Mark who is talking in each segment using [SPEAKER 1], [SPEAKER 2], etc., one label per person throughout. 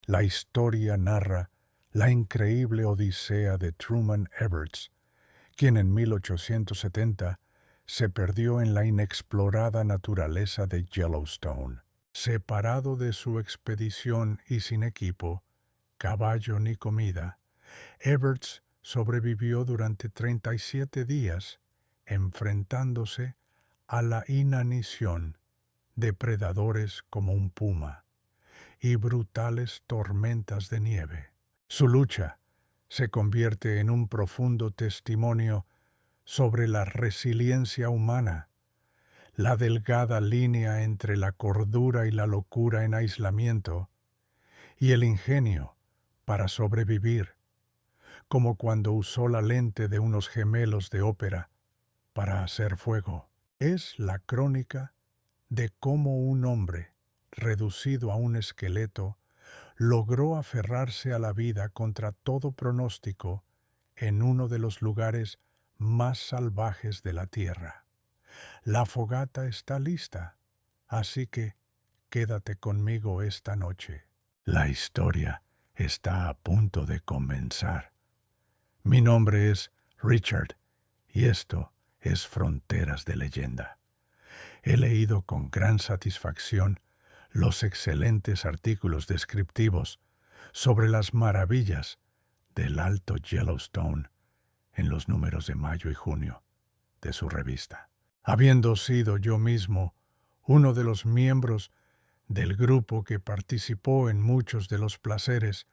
[SPEAKER 1] La historia narra la increíble odisea de Truman Everts, quien en 1870 se perdió en la inexplorada naturaleza de Yellowstone. Separado de su expedición y sin equipo, caballo ni comida, Everts sobrevivió durante 37 días, enfrentándose a la inanición de predadores como un puma y brutales tormentas de nieve. Su lucha se convierte en un profundo testimonio sobre la resiliencia humana, la delgada línea entre la cordura y la locura en aislamiento, y el ingenio para sobrevivir, como cuando usó la lente de unos gemelos de ópera para hacer fuego. Es la crónica de cómo un hombre, reducido a un esqueleto, logró aferrarse a la vida contra todo pronóstico en uno de los lugares más salvajes de la tierra. La fogata está lista, así que quédate conmigo esta noche. La historia está a punto de comenzar. Mi nombre es Richard y esto es Fronteras de Leyenda. He leído con gran satisfacción los excelentes artículos descriptivos sobre las maravillas del Alto Yellowstone en los números de mayo y junio de su revista. Habiendo sido yo mismo uno de los miembros del grupo que participó en muchos de los placeres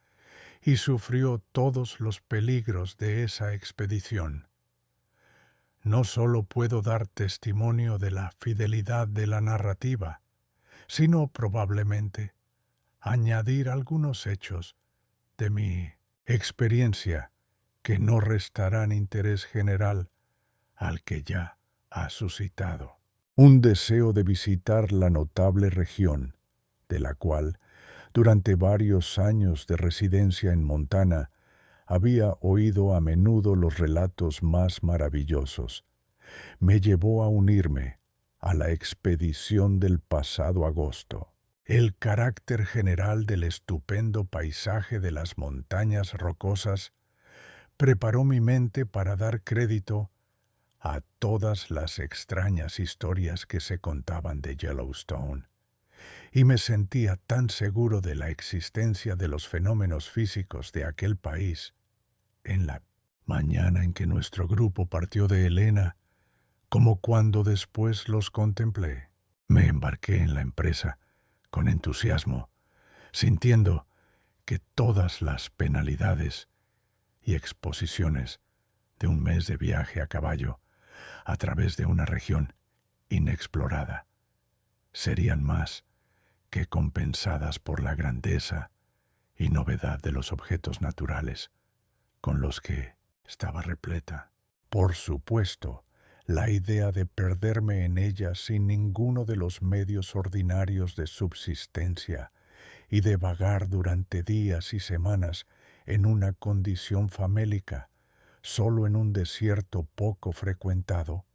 [SPEAKER 1] y sufrió todos los peligros de esa expedición, no solo puedo dar testimonio de la fidelidad de la narrativa, sino probablemente añadir algunos hechos de mi experiencia que no restarán interés general al que ya ha suscitado. Un deseo de visitar la notable región, de la cual, durante varios años de residencia en Montana, había oído a menudo los relatos más maravillosos, me llevó a unirme a la expedición del pasado agosto. El carácter general del estupendo paisaje de las montañas rocosas preparó mi mente para dar crédito a todas las extrañas historias que se contaban de Yellowstone, y me sentía tan seguro de la existencia de los fenómenos físicos de aquel país. En la mañana en que nuestro grupo partió de Helena, como cuando después los contemplé, me embarqué en la empresa con entusiasmo, sintiendo que todas las penalidades y exposiciones de un mes de viaje a caballo a través de una región inexplorada serían más que compensadas por la grandeza y novedad de los objetos naturales con los que estaba repleta. Por supuesto, la idea de perderme en ella sin ninguno de los medios ordinarios de subsistencia y de vagar durante días y semanas en una condición famélica, solo en un desierto poco frecuentado,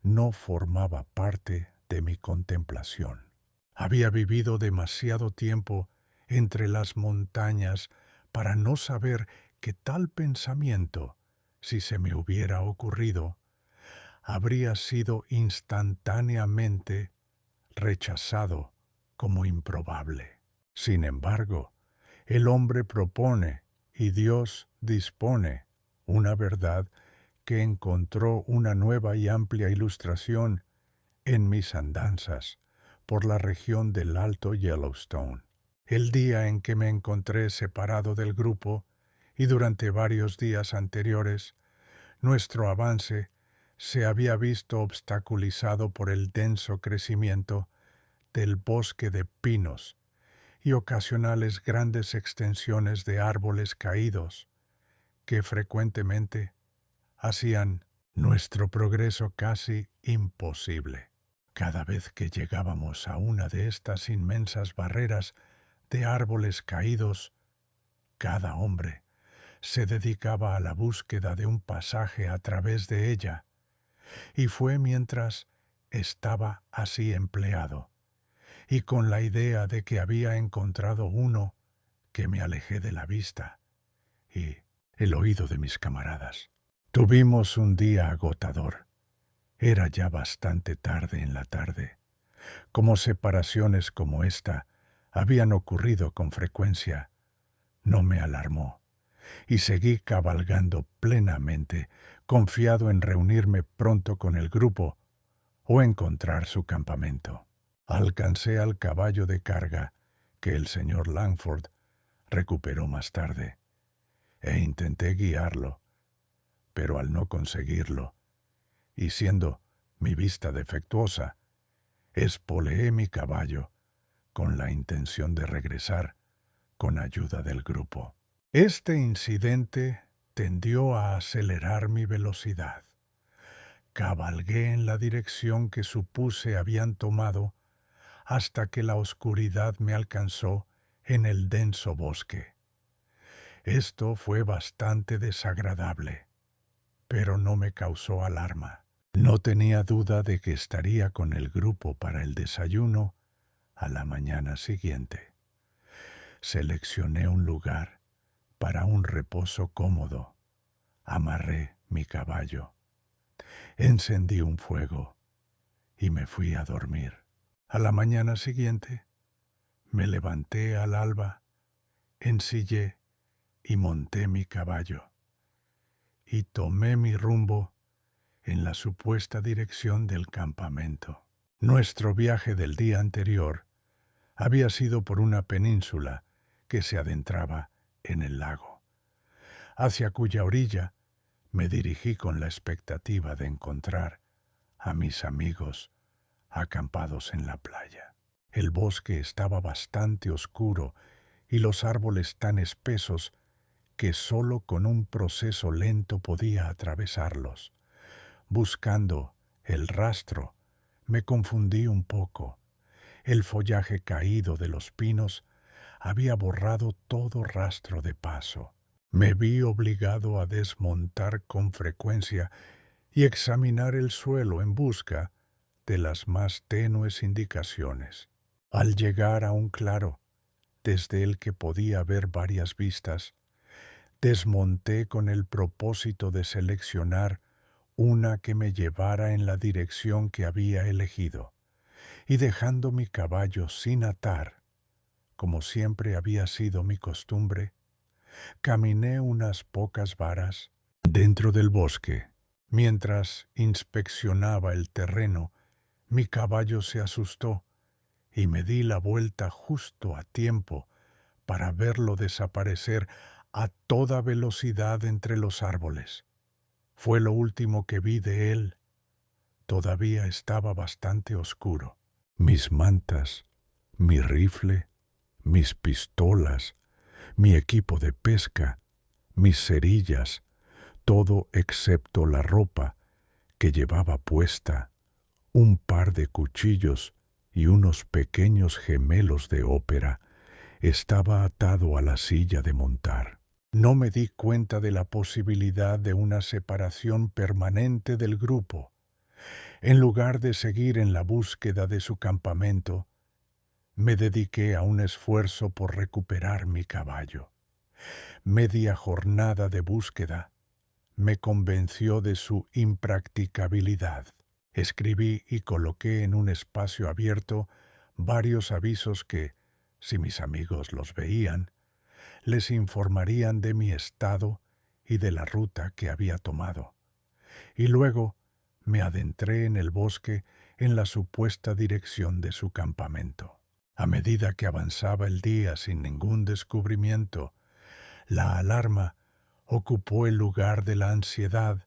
[SPEAKER 1] no formaba parte de mi contemplación. Había vivido demasiado tiempo entre las montañas para no saber que tal pensamiento, si se me hubiera ocurrido, habría sido instantáneamente rechazado como improbable. Sin embargo, el hombre propone y Dios dispone una verdad que encontró una nueva y amplia ilustración en mis andanzas por la región del Alto Yellowstone. El día en que me encontré separado del grupo y durante varios días anteriores, nuestro avance se había visto obstaculizado por el denso crecimiento del bosque de pinos y ocasionales grandes extensiones de árboles caídos que frecuentemente hacían nuestro progreso casi imposible. Cada vez que llegábamos a una de estas inmensas barreras de árboles caídos, cada hombre se dedicaba a la búsqueda de un pasaje a través de ella, y fue mientras estaba así empleado, y con la idea de que había encontrado uno, que me alejé de la vista y el oído de mis camaradas. Tuvimos un día agotador. Era ya bastante tarde en la tarde. Como separaciones como esta habían ocurrido con frecuencia, no me alarmó y seguí cabalgando plenamente, confiado en reunirme pronto con el grupo o encontrar su campamento. Alcancé al caballo de carga que el señor Langford recuperó más tarde e intenté guiarlo, pero al no conseguirlo, y siendo mi vista defectuosa, espoleé mi caballo con la intención de regresar con ayuda del grupo. Este incidente tendió a acelerar mi velocidad. Cabalgué en la dirección que supuse habían tomado hasta que la oscuridad me alcanzó en el denso bosque. Esto fue bastante desagradable, pero no me causó alarma. No tenía duda de que estaría con el grupo para el desayuno a la mañana siguiente. Seleccioné un lugar para un reposo cómodo. Amarré mi caballo. Encendí un fuego y me fui a dormir. A la mañana siguiente me levanté al alba, ensillé y monté mi caballo y tomé mi rumbo en la supuesta dirección del campamento. Nuestro viaje del día anterior había sido por una península que se adentraba en el lago, hacia cuya orilla me dirigí con la expectativa de encontrar a mis amigos acampados en la playa. El bosque estaba bastante oscuro y los árboles tan espesos que sólo con un proceso lento podía atravesarlos. Buscando el rastro, me confundí un poco. El follaje caído de los pinos había borrado todo rastro de paso. Me vi obligado a desmontar con frecuencia y examinar el suelo en busca de las más tenues indicaciones. Al llegar a un claro, desde el que podía ver varias vistas, desmonté con el propósito de seleccionar una que me llevara en la dirección que había elegido, y dejando mi caballo sin atar, como siempre había sido mi costumbre, caminé unas pocas varas dentro del bosque. Mientras inspeccionaba el terreno, mi caballo se asustó y me di la vuelta justo a tiempo para verlo desaparecer a toda velocidad entre los árboles. Fue lo último que vi de él. Todavía estaba bastante oscuro. Mis mantas, mi rifle, mis pistolas, mi equipo de pesca, mis cerillas, todo excepto la ropa que llevaba puesta, un par de cuchillos y unos pequeños gemelos de ópera, estaba atado a la silla de montar. No me di cuenta de la posibilidad de una separación permanente del grupo. En lugar de seguir en la búsqueda de su campamento, me dediqué a un esfuerzo por recuperar mi caballo. Media jornada de búsqueda me convenció de su impracticabilidad. Escribí y coloqué en un espacio abierto varios avisos que, si mis amigos los veían, les informarían de mi estado y de la ruta que había tomado. Y luego me adentré en el bosque en la supuesta dirección de su campamento. A medida que avanzaba el día sin ningún descubrimiento, la alarma ocupó el lugar de la ansiedad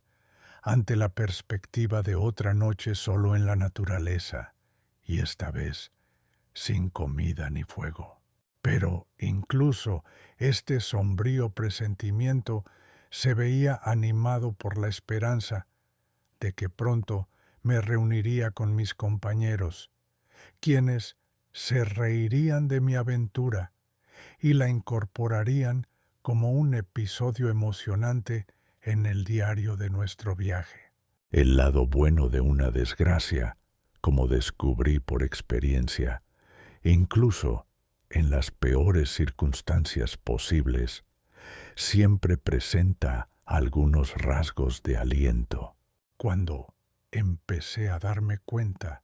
[SPEAKER 1] ante la perspectiva de otra noche solo en la naturaleza, y esta vez sin comida ni fuego. Pero incluso este sombrío presentimiento se veía animado por la esperanza de que pronto me reuniría con mis compañeros, quienes se reirían de mi aventura y la incorporarían como un episodio emocionante en el diario de nuestro viaje. El lado bueno de una desgracia, como descubrí por experiencia, incluso en las peores circunstancias posibles, siempre presenta algunos rasgos de aliento. Cuando empecé a darme cuenta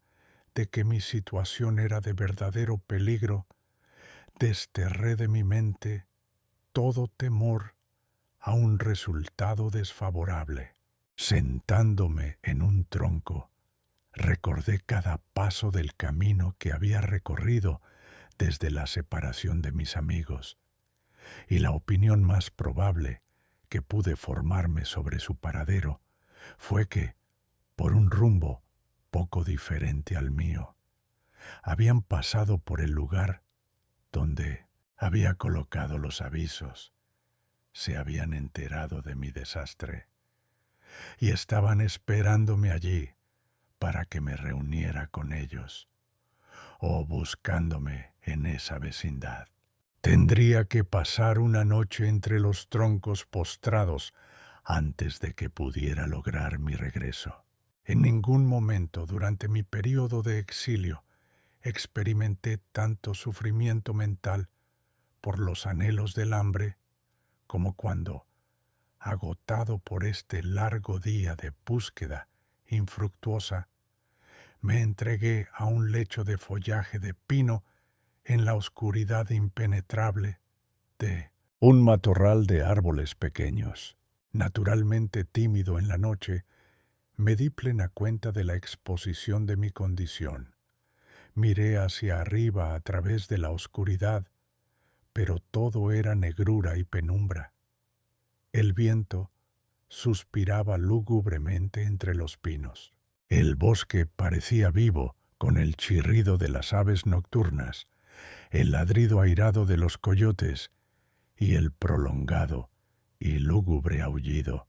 [SPEAKER 1] de que mi situación era de verdadero peligro, desterré de mi mente todo temor a un resultado desfavorable. Sentándome en un tronco, recordé cada paso del camino que había recorrido desde la separación de mis amigos, y la opinión más probable que pude formarme sobre su paradero fue que, por un rumbo poco diferente al mío, habían pasado por el lugar donde había colocado los avisos, se habían enterado de mi desastre y estaban esperándome allí para que me reuniera con ellos, o buscándome en esa vecindad. Tendría que pasar una noche entre los troncos postrados antes de que pudiera lograr mi regreso. En ningún momento durante mi período de exilio experimenté tanto sufrimiento mental por los anhelos del hambre como cuando, agotado por este largo día de búsqueda infructuosa, me entregué a un lecho de follaje de pino en la oscuridad impenetrable de un matorral de árboles pequeños. Naturalmente tímido en la noche, me di plena cuenta de la exposición de mi condición. Miré hacia arriba a través de la oscuridad, pero todo era negrura y penumbra. El viento suspiraba lúgubremente entre los pinos. El bosque parecía vivo con el chirrido de las aves nocturnas, el ladrido airado de los coyotes y el prolongado y lúgubre aullido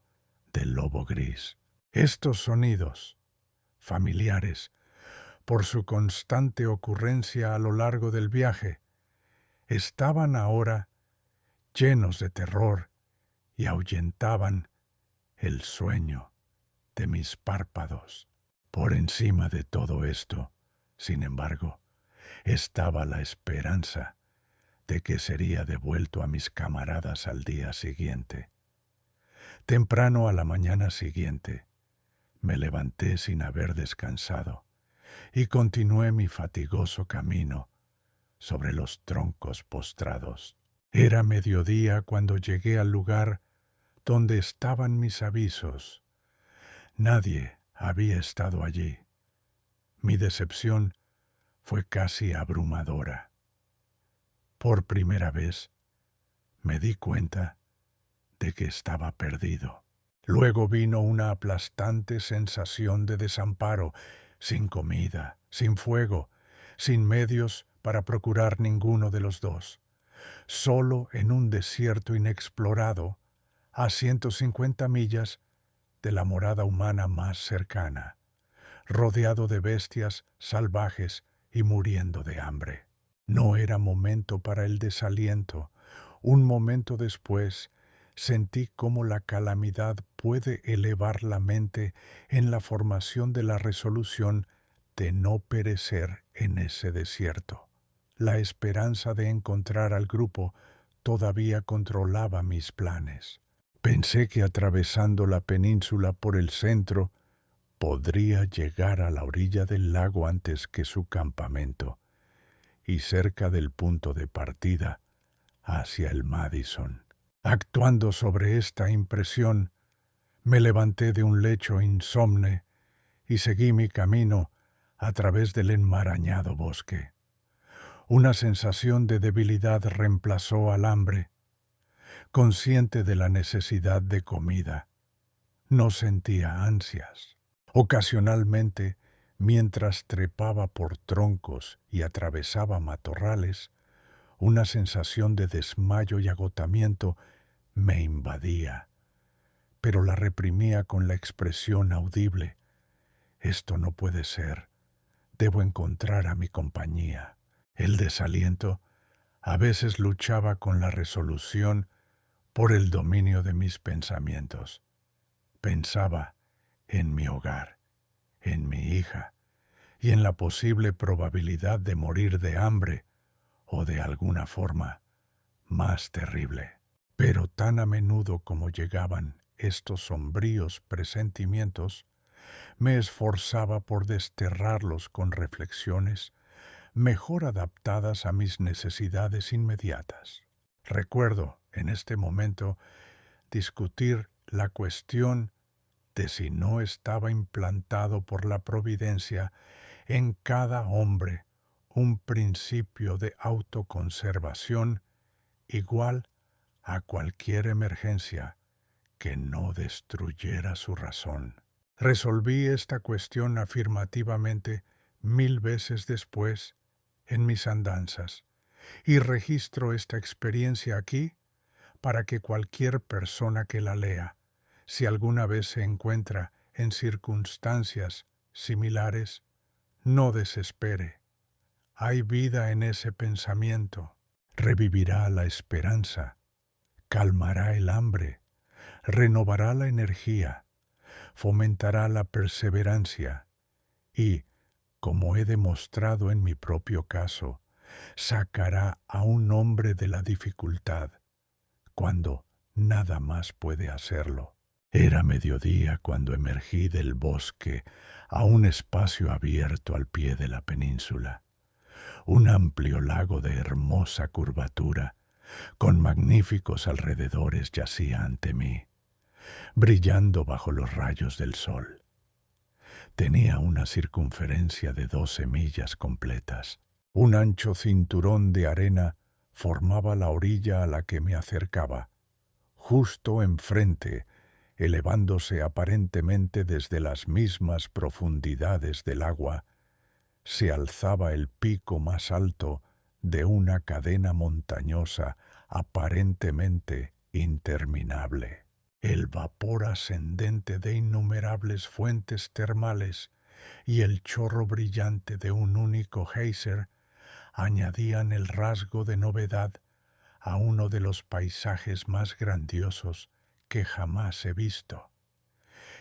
[SPEAKER 1] del lobo gris. Estos sonidos, familiares por su constante ocurrencia a lo largo del viaje, estaban ahora llenos de terror y ahuyentaban el sueño de mis párpados. Por encima de todo esto, sin embargo, estaba la esperanza de que sería devuelto a mis camaradas al día siguiente. Temprano a la mañana siguiente, me levanté sin haber descansado y continué mi fatigoso camino sobre los troncos postrados. Era mediodía cuando llegué al lugar donde estaban mis avisos. Nadie había estado allí. Mi decepción fue casi abrumadora. Por primera vez me di cuenta de que estaba perdido. Luego vino una aplastante sensación de desamparo, sin comida, sin fuego, sin medios para procurar ninguno de los dos. Solo en un desierto inexplorado, a 150 millas de la morada humana más cercana, rodeado de bestias salvajes y muriendo de hambre. No era momento para el desaliento. Un momento después, sentí cómo la calamidad puede elevar la mente en la formación de la resolución de no perecer en ese desierto. La esperanza de encontrar al grupo todavía controlaba mis planes. Pensé que atravesando la península por el centro podría llegar a la orilla del lago antes que su campamento, y cerca del punto de partida hacia el Madison. Actuando sobre esta impresión, me levanté de un lecho insomne y seguí mi camino a través del enmarañado bosque. Una sensación de debilidad reemplazó al hambre. Consciente de la necesidad de comida, no sentía ansias. Ocasionalmente, mientras trepaba por troncos y atravesaba matorrales, una sensación de desmayo y agotamiento me invadía, pero la reprimía con la expresión audible: «Esto no puede ser, debo encontrar a mi compañía». El desaliento a veces luchaba con la resolución por el dominio de mis pensamientos. Pensaba en mi hogar, en mi hija, y en la posible probabilidad de morir de hambre o de alguna forma más terrible. Pero tan a menudo como llegaban estos sombríos presentimientos, me esforzaba por desterrarlos con reflexiones mejor adaptadas a mis necesidades inmediatas. Recuerdo, en este momento, discutir la cuestión de si no estaba implantado por la providencia en cada hombre un principio de autoconservación igual a cualquier emergencia que no destruyera su razón. Resolví esta cuestión afirmativamente 1000 veces después en mis andanzas, y registro esta experiencia aquí para que cualquier persona que la lea, si alguna vez se encuentra en circunstancias similares, no desespere. Hay vida en ese pensamiento. Revivirá la esperanza, calmará el hambre, renovará la energía, fomentará la perseverancia y, como he demostrado en mi propio caso, sacará a un hombre de la dificultad cuando nada más puede hacerlo. Era mediodía cuando emergí del bosque a un espacio abierto al pie de la península. Un amplio lago de hermosa curvatura, con magníficos alrededores, yacía ante mí, brillando bajo los rayos del sol. Tenía una circunferencia de 12 millas completas. Un ancho cinturón de arena formaba la orilla a la que me acercaba. Justo enfrente, elevándose aparentemente desde las mismas profundidades del agua, se alzaba el pico más alto de una cadena montañosa aparentemente interminable. El vapor ascendente de innumerables fuentes termales y el chorro brillante de un único geyser añadían el rasgo de novedad a uno de los paisajes más grandiosos que jamás he visto.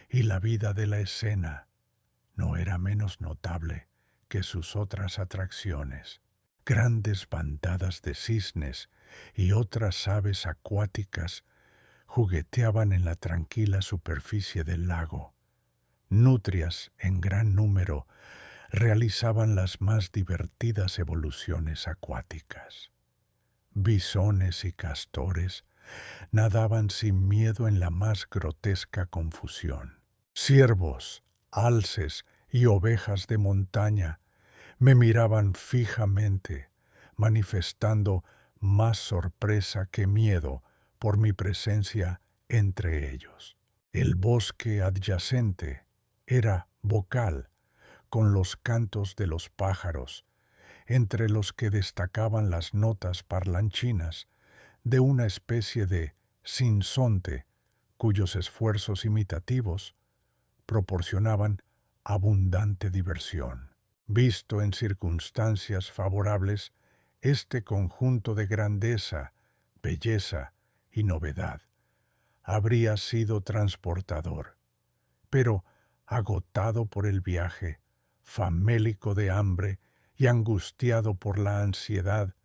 [SPEAKER 1] Y la vida de la escena no era menos notable que sus otras atracciones. Grandes bandadas de cisnes y otras aves acuáticas jugueteaban en la tranquila superficie del lago. Nutrias en gran número realizaban las más divertidas evoluciones acuáticas. Bisones y castores nadaban sin miedo en la más grotesca confusión. Ciervos, alces y ovejas de montaña me miraban fijamente, manifestando más sorpresa que miedo por mi presencia entre ellos. El bosque adyacente era vocal, con los cantos de los pájaros, entre los que destacaban las notas parlanchinas de una especie de sinsonte cuyos esfuerzos imitativos proporcionaban abundante diversión. Visto en circunstancias favorables, este conjunto de grandeza, belleza y novedad habría sido transportador, pero agotado por el viaje, famélico de hambre y angustiado por la ansiedad,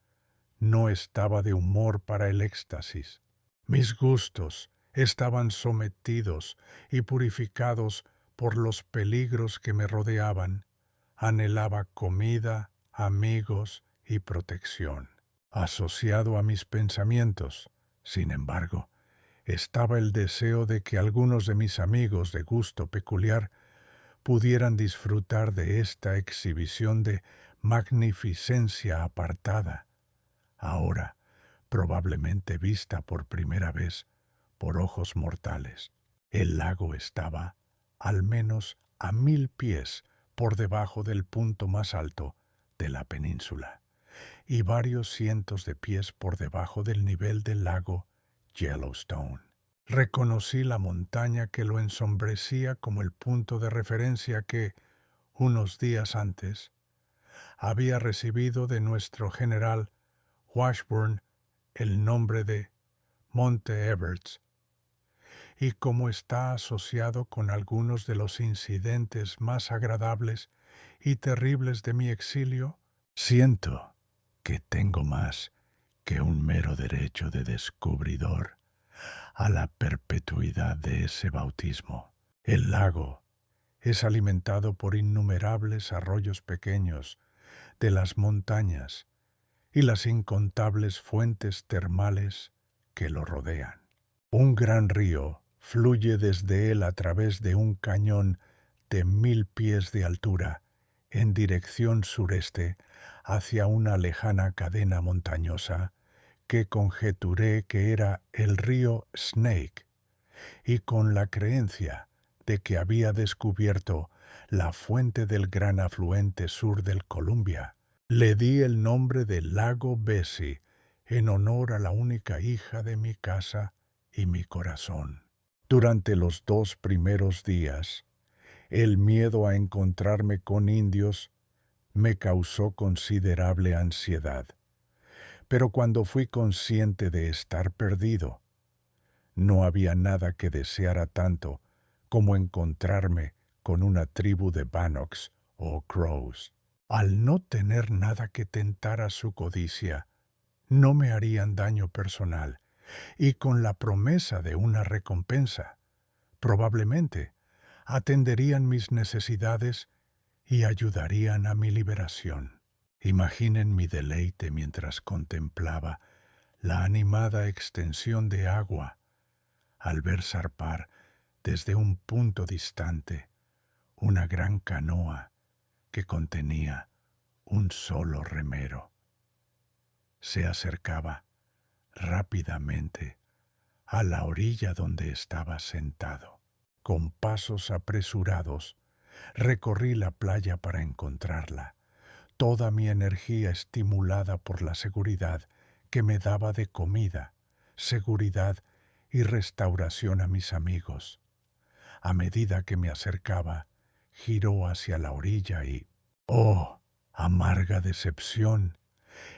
[SPEAKER 1] no estaba de humor para el éxtasis. Mis gustos estaban sometidos y purificados por los peligros que me rodeaban. Anhelaba comida, amigos y protección. Asociado a mis pensamientos, sin embargo, estaba el deseo de que algunos de mis amigos de gusto peculiar pudieran disfrutar de esta exhibición de magnificencia apartada, ahora probablemente vista por primera vez por ojos mortales. El lago estaba al menos a 1000 pies por debajo del punto más alto de la península y varios cientos de pies por debajo del nivel del lago Yellowstone. Reconocí la montaña que lo ensombrecía como el punto de referencia que, unos días antes, había recibido de nuestro general Washburn el nombre de Monte Everts, y como está asociado con algunos de los incidentes más agradables y terribles de mi exilio, siento que tengo más que un mero derecho de descubridor a la perpetuidad de ese bautismo. El lago es alimentado por innumerables arroyos pequeños de las montañas y las incontables fuentes termales que lo rodean. Un gran río fluye desde él a través de un cañón de 1000 pies de altura en dirección sureste hacia una lejana cadena montañosa que conjeturé que era el río Snake, y con la creencia de que había descubierto la fuente del gran afluente sur del Columbia, le di el nombre de Lago Bessie en honor a la única hija de mi casa y mi corazón. Durante los 2 primeros días, el miedo a encontrarme con indios me causó considerable ansiedad, pero cuando fui consciente de estar perdido, no había nada que deseara tanto como encontrarme con una tribu de Bannocks o Crows. Al no tener nada que tentara su codicia, no me harían daño personal, y con la promesa de una recompensa, probablemente atenderían mis necesidades y ayudarían a mi liberación. Imaginen mi deleite mientras contemplaba la animada extensión de agua al ver zarpar desde un punto distante una gran canoa que contenía un solo remero. Se acercaba rápidamente a la orilla donde estaba sentado. Con pasos apresurados, recorrí la playa para encontrarla, toda mi energía estimulada por la seguridad que me daba de comida, seguridad y restauración a mis amigos. A medida que me acercaba, giró hacia la orilla y, ¡oh, amarga decepción!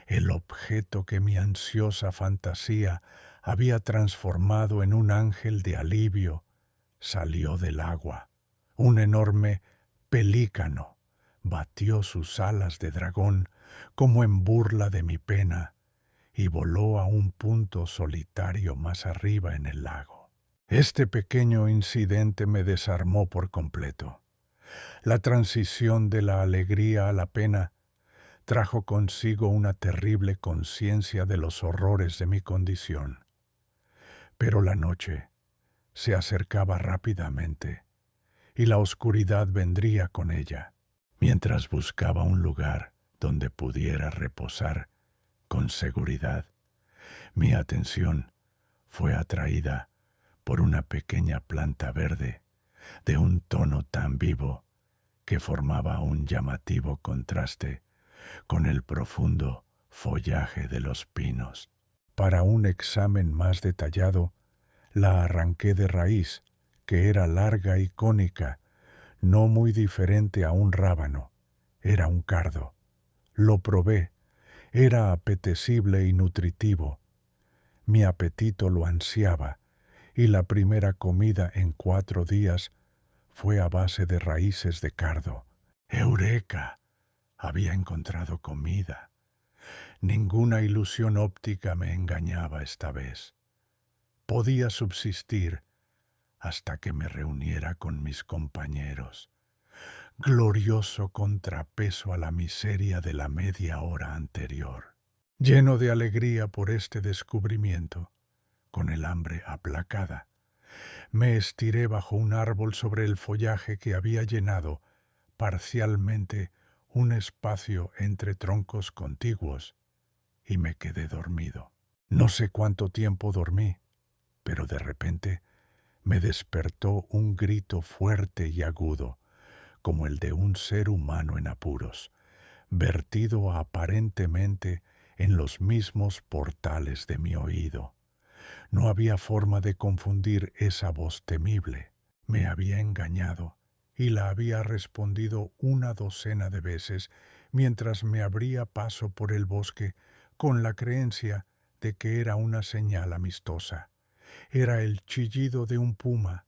[SPEAKER 1] El objeto que mi ansiosa fantasía había transformado en un ángel de alivio salió del agua. Un enorme pelícano batió sus alas de dragón como en burla de mi pena y voló a un punto solitario más arriba en el lago. Este pequeño incidente me desarmó por completo. La transición de la alegría a la pena trajo consigo una terrible conciencia de los horrores de mi condición. Pero la noche se acercaba rápidamente y la oscuridad vendría con ella. Mientras buscaba un lugar donde pudiera reposar con seguridad, mi atención fue atraída por una pequeña planta verde de un tono tan vivo que formaba un llamativo contraste con el profundo follaje de los pinos. Para un examen más detallado, la arranqué de raíz, que era larga y cónica, no muy diferente a un rábano. Era un cardo. Lo probé. Era apetecible y nutritivo. Mi apetito lo ansiaba, y la primera comida en 4 días fue a base de raíces de cardo. ¡Eureka! Había encontrado comida. Ninguna ilusión óptica me engañaba esta vez. Podía subsistir hasta que me reuniera con mis compañeros. Glorioso contrapeso a la miseria de la media hora anterior. Lleno de alegría por este descubrimiento, con el hambre aplacada, me estiré bajo un árbol sobre el follaje que había llenado parcialmente un espacio entre troncos contiguos y me quedé dormido. No sé cuánto tiempo dormí, pero de repente me despertó un grito fuerte y agudo, como el de un ser humano en apuros, vertido aparentemente en los mismos portales de mi oído. No había forma de confundir esa voz temible. Me había engañado y la había respondido una docena de veces mientras me abría paso por el bosque con la creencia de que era una señal amistosa. Era el chillido de un puma,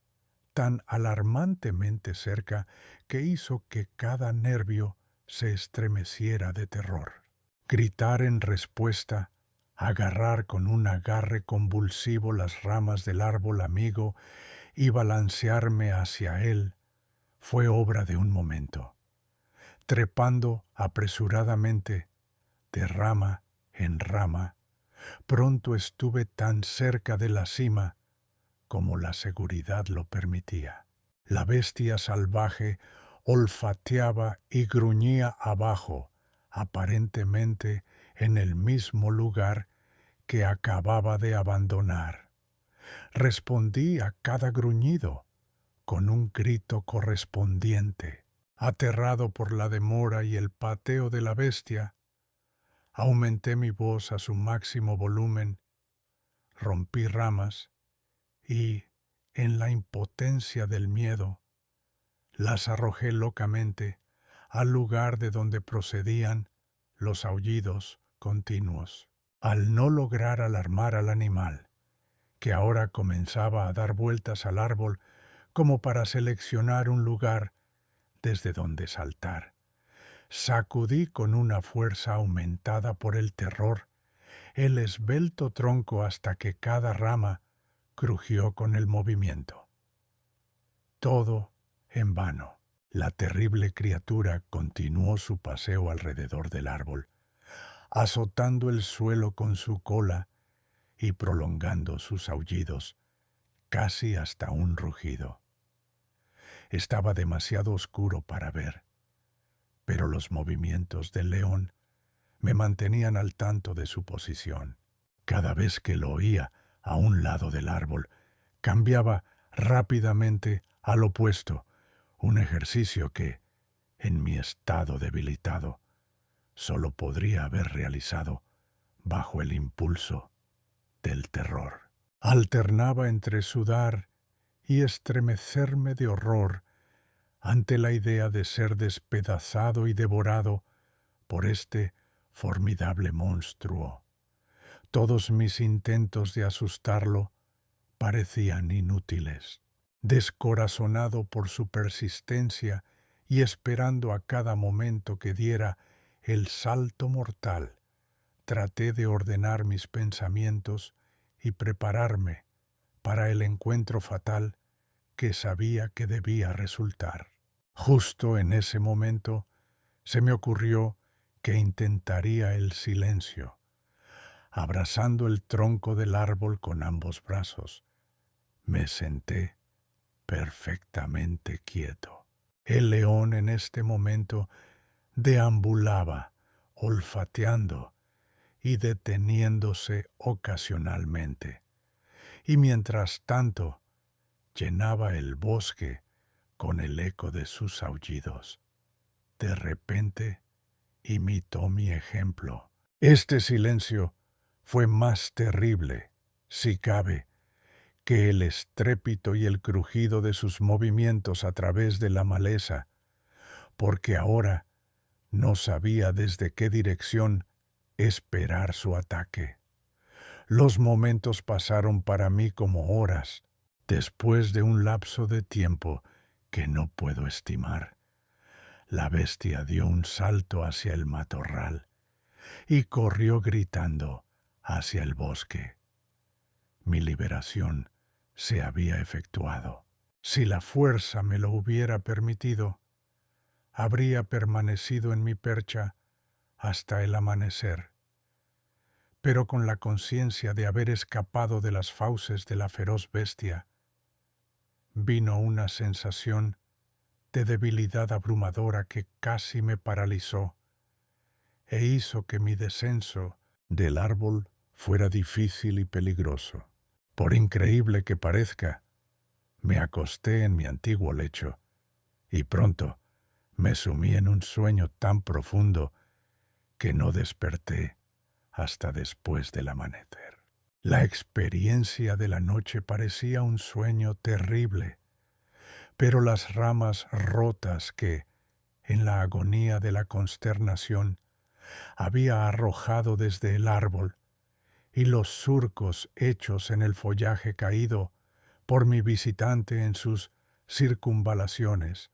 [SPEAKER 1] tan alarmantemente cerca que hizo que cada nervio se estremeciera de terror. gritar en respuesta, agarrar con un agarre convulsivo las ramas del árbol amigo y balancearme hacia él, fue obra de un momento. Trepando apresuradamente de rama en rama, pronto estuve tan cerca de la cima como la seguridad lo permitía. La bestia salvaje olfateaba y gruñía abajo, aparentemente en el mismo lugar que acababa de abandonar. Respondí a cada gruñido con un grito correspondiente. Aterrado por la demora y el pateo de la bestia, aumenté mi voz a su máximo volumen, rompí ramas y, en la impotencia del miedo, las arrojé locamente al lugar de donde procedían los aullidos continuos. Al no lograr alarmar al animal, que ahora comenzaba a dar vueltas al árbol como para seleccionar un lugar desde donde saltar, sacudí con una fuerza aumentada por el terror el esbelto tronco hasta que cada rama crujió con el movimiento. Todo en vano. La terrible criatura continuó su paseo alrededor del árbol, azotando el suelo con su cola y prolongando sus aullidos, casi hasta un rugido. Estaba demasiado oscuro para ver, pero los movimientos del león me mantenían al tanto de su posición. Cada vez que lo oía a un lado del árbol, cambiaba rápidamente al opuesto, un ejercicio que, en mi estado debilitado, solo podría haber realizado bajo el impulso del terror. Alternaba entre sudar y estremecerme de horror ante la idea de ser despedazado y devorado por este formidable monstruo. Todos mis intentos de asustarlo parecían inútiles. Descorazonado por su persistencia y esperando a cada momento que diera el salto mortal, traté de ordenar mis pensamientos y prepararme para el encuentro fatal que sabía que debía resultar. Justo en ese momento se me ocurrió que intentaría el silencio. Abrazando el tronco del árbol con ambos brazos, me senté perfectamente quieto. El león en este momento deambulaba, olfateando y deteniéndose ocasionalmente, y mientras tanto llenaba el bosque con el eco de sus aullidos. De repente imitó mi ejemplo. Este silencio fue más terrible, si cabe, que el estrépito y el crujido de sus movimientos a través de la maleza, porque ahora no sabía desde qué dirección esperar su ataque. Los momentos pasaron para mí como horas, después de un lapso de tiempo que no puedo estimar. La bestia dio un salto hacia el matorral y corrió gritando hacia el bosque. Mi liberación se había efectuado. Si la fuerza me lo hubiera permitido, habría permanecido en mi percha hasta el amanecer. Pero con la conciencia de haber escapado de las fauces de la feroz bestia, vino una sensación de debilidad abrumadora que casi me paralizó e hizo que mi descenso del árbol fuera difícil y peligroso. Por increíble que parezca, me acosté en mi antiguo lecho y pronto me sumí en un sueño tan profundo que no desperté hasta después del amanecer. La experiencia de la noche parecía un sueño terrible, pero las ramas rotas que, en la agonía de la consternación, había arrojado desde el árbol, y los surcos hechos en el follaje caído por mi visitante en sus circunvalaciones,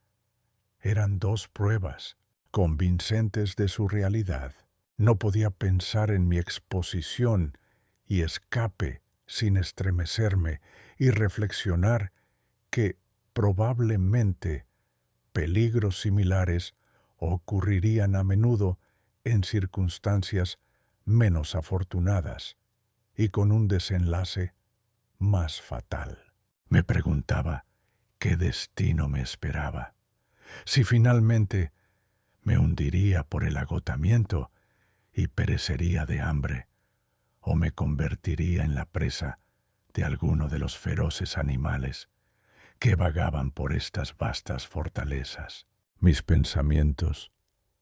[SPEAKER 1] eran dos pruebas convincentes de su realidad. No podía pensar en mi exposición y escape sin estremecerme y reflexionar que probablemente peligros similares ocurrirían a menudo en circunstancias menos afortunadas y con un desenlace más fatal. Me preguntaba qué destino me esperaba, si finalmente me hundiría por el agotamiento y perecería de hambre, o me convertiría en la presa de alguno de los feroces animales que vagaban por estas vastas fortalezas. Mis pensamientos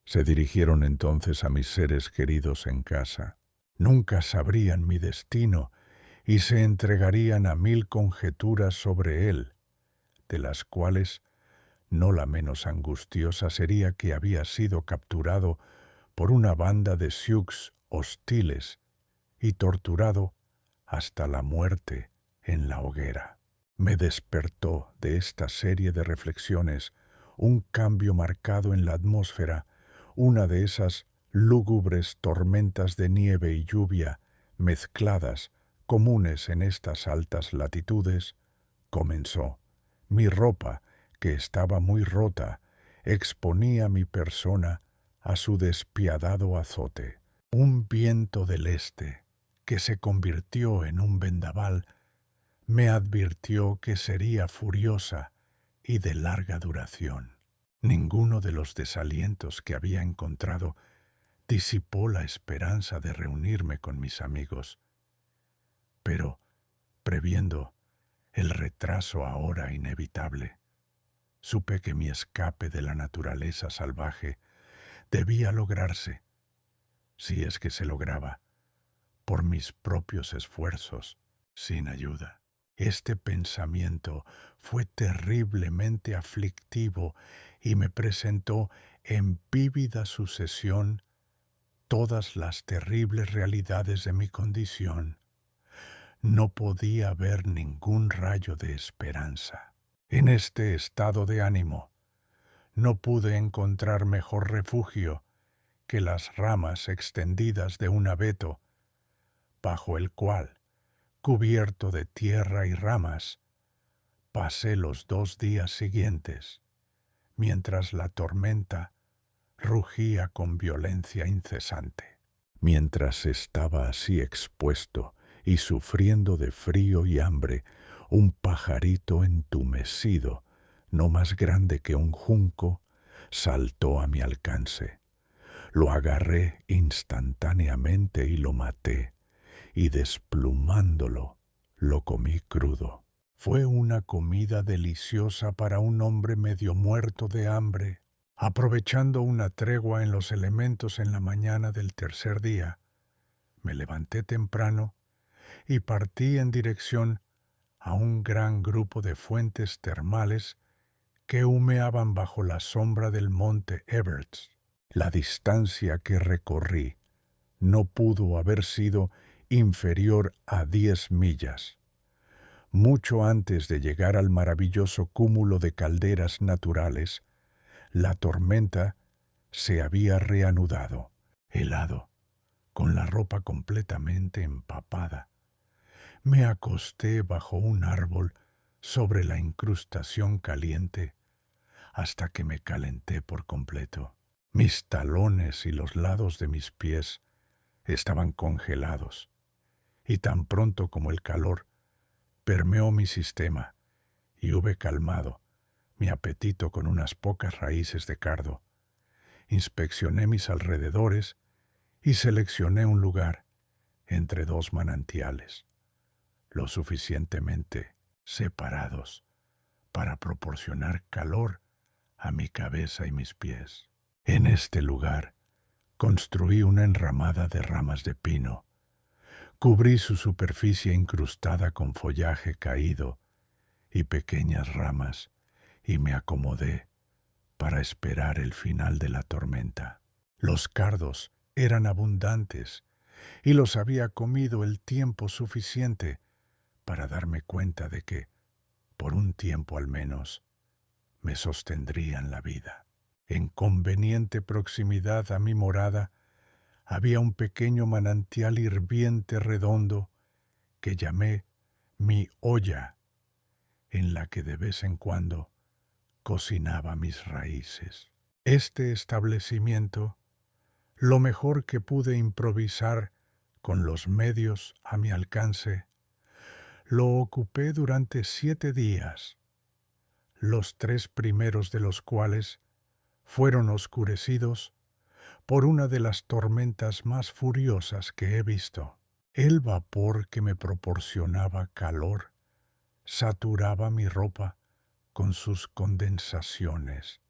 [SPEAKER 1] se dirigieron entonces a mis seres queridos en casa. Nunca sabrían mi destino y se entregarían a mil conjeturas sobre él, de las cuales no la menos angustiosa sería que había sido capturado por una banda de Sioux hostiles y torturado hasta la muerte en la hoguera. Me despertó de esta serie de reflexiones un cambio marcado en la atmósfera, una de esas lúgubres tormentas de nieve y lluvia mezcladas, comunes en estas altas latitudes, comenzó. Mi ropa, que estaba muy rota, exponía mi persona a su despiadado azote. Un viento del este, que se convirtió en un vendaval, me advirtió que sería furiosa y de larga duración. Ninguno de los desalientos que había encontrado disipó la esperanza de reunirme con mis amigos. Pero, previendo el retraso ahora inevitable, supe que mi escape de la naturaleza salvaje debía lograrse, si es que se lograba, por mis propios esfuerzos, sin ayuda. Este pensamiento fue terriblemente aflictivo y me presentó en vívida sucesión todas las terribles realidades de mi condición. No podía ver ningún rayo de esperanza. En este estado de ánimo, no pude encontrar mejor refugio que las ramas extendidas de un abeto, bajo el cual, cubierto de tierra y ramas, pasé los 2 días siguientes, mientras la tormenta rugía con violencia incesante. Mientras estaba así expuesto y sufriendo de frío y hambre, un pajarito entumecido, no más grande que un junco, saltó a mi alcance. Lo agarré instantáneamente y lo maté, y desplumándolo, lo comí crudo. Fue una comida deliciosa para un hombre medio muerto de hambre. Aprovechando una tregua en los elementos en la mañana del tercer día, me levanté temprano y partí en dirección a un gran grupo de fuentes termales que humeaban bajo la sombra del monte Everts. La distancia que recorrí no pudo haber sido inferior a 10 millas. Mucho antes de llegar al maravilloso cúmulo de calderas naturales, la tormenta se había reanudado. Helado, con la ropa completamente empapada, me acosté bajo un árbol sobre la incrustación caliente hasta que me calenté por completo. Mis talones y los lados de mis pies estaban congelados, y tan pronto como el calor permeó mi sistema y hube calmado mi apetito con unas pocas raíces de cardo, inspeccioné mis alrededores y seleccioné un lugar entre 2 manantiales, lo suficientemente separados para proporcionar calor a mi cabeza y mis pies. En este lugar construí una enramada de ramas de pino, cubrí su superficie incrustada con follaje caído y pequeñas ramas y me acomodé para esperar el final de la tormenta. Los cardos eran abundantes y los había comido el tiempo suficiente para darme cuenta de que, por un tiempo al menos, me sostendrían la vida. En conveniente proximidad a mi morada había un pequeño manantial hirviente redondo que llamé mi olla, en la que de vez en cuando cocinaba mis raíces. Este establecimiento, lo mejor que pude improvisar con los medios a mi alcance, lo ocupé durante 7 días, los 3 primeros de los cuales fueron oscurecidos por una de las tormentas más furiosas que he visto. El vapor que me proporcionaba calor saturaba mi ropa con sus condensaciones.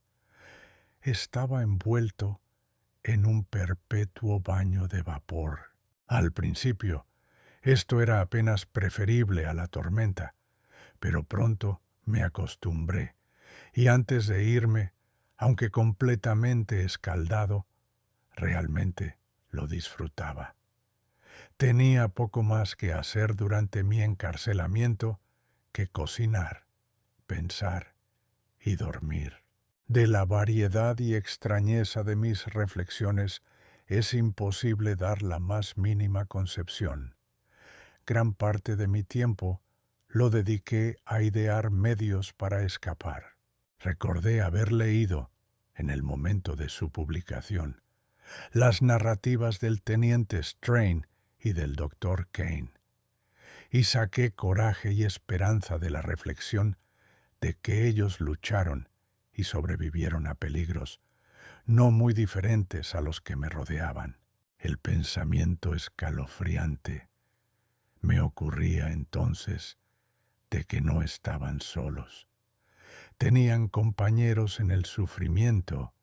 [SPEAKER 1] Estaba envuelto en un perpetuo baño de vapor. Al principio, esto era apenas preferible a la tormenta, pero pronto me acostumbré, y antes de irme, aunque completamente escaldado, realmente lo disfrutaba. Tenía poco más que hacer durante mi encarcelamiento que cocinar, pensar y dormir. De la variedad y extrañeza de mis reflexiones es imposible dar la más mínima concepción. Gran parte de mi tiempo lo dediqué a idear medios para escapar. Recordé haber leído, en el momento de su publicación, las narrativas del teniente Strain y del doctor Kane, y saqué coraje y esperanza de la reflexión de que ellos lucharon y sobrevivieron a peligros no muy diferentes a los que me rodeaban. El pensamiento escalofriante me ocurría entonces de que no estaban solos. Tenían compañeros en el sufrimiento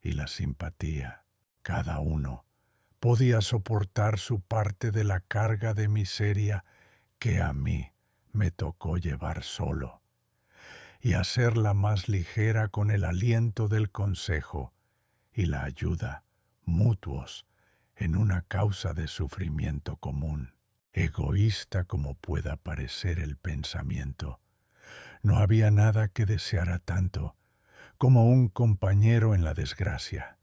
[SPEAKER 1] y la simpatía. Cada uno podía soportar su parte de la carga de miseria que a mí me tocó llevar solo, y hacerla más ligera con el aliento del consejo y la ayuda mutuos en una causa de sufrimiento común. Egoísta como pueda parecer el pensamiento, no había nada que deseara tanto como un compañero en la desgracia.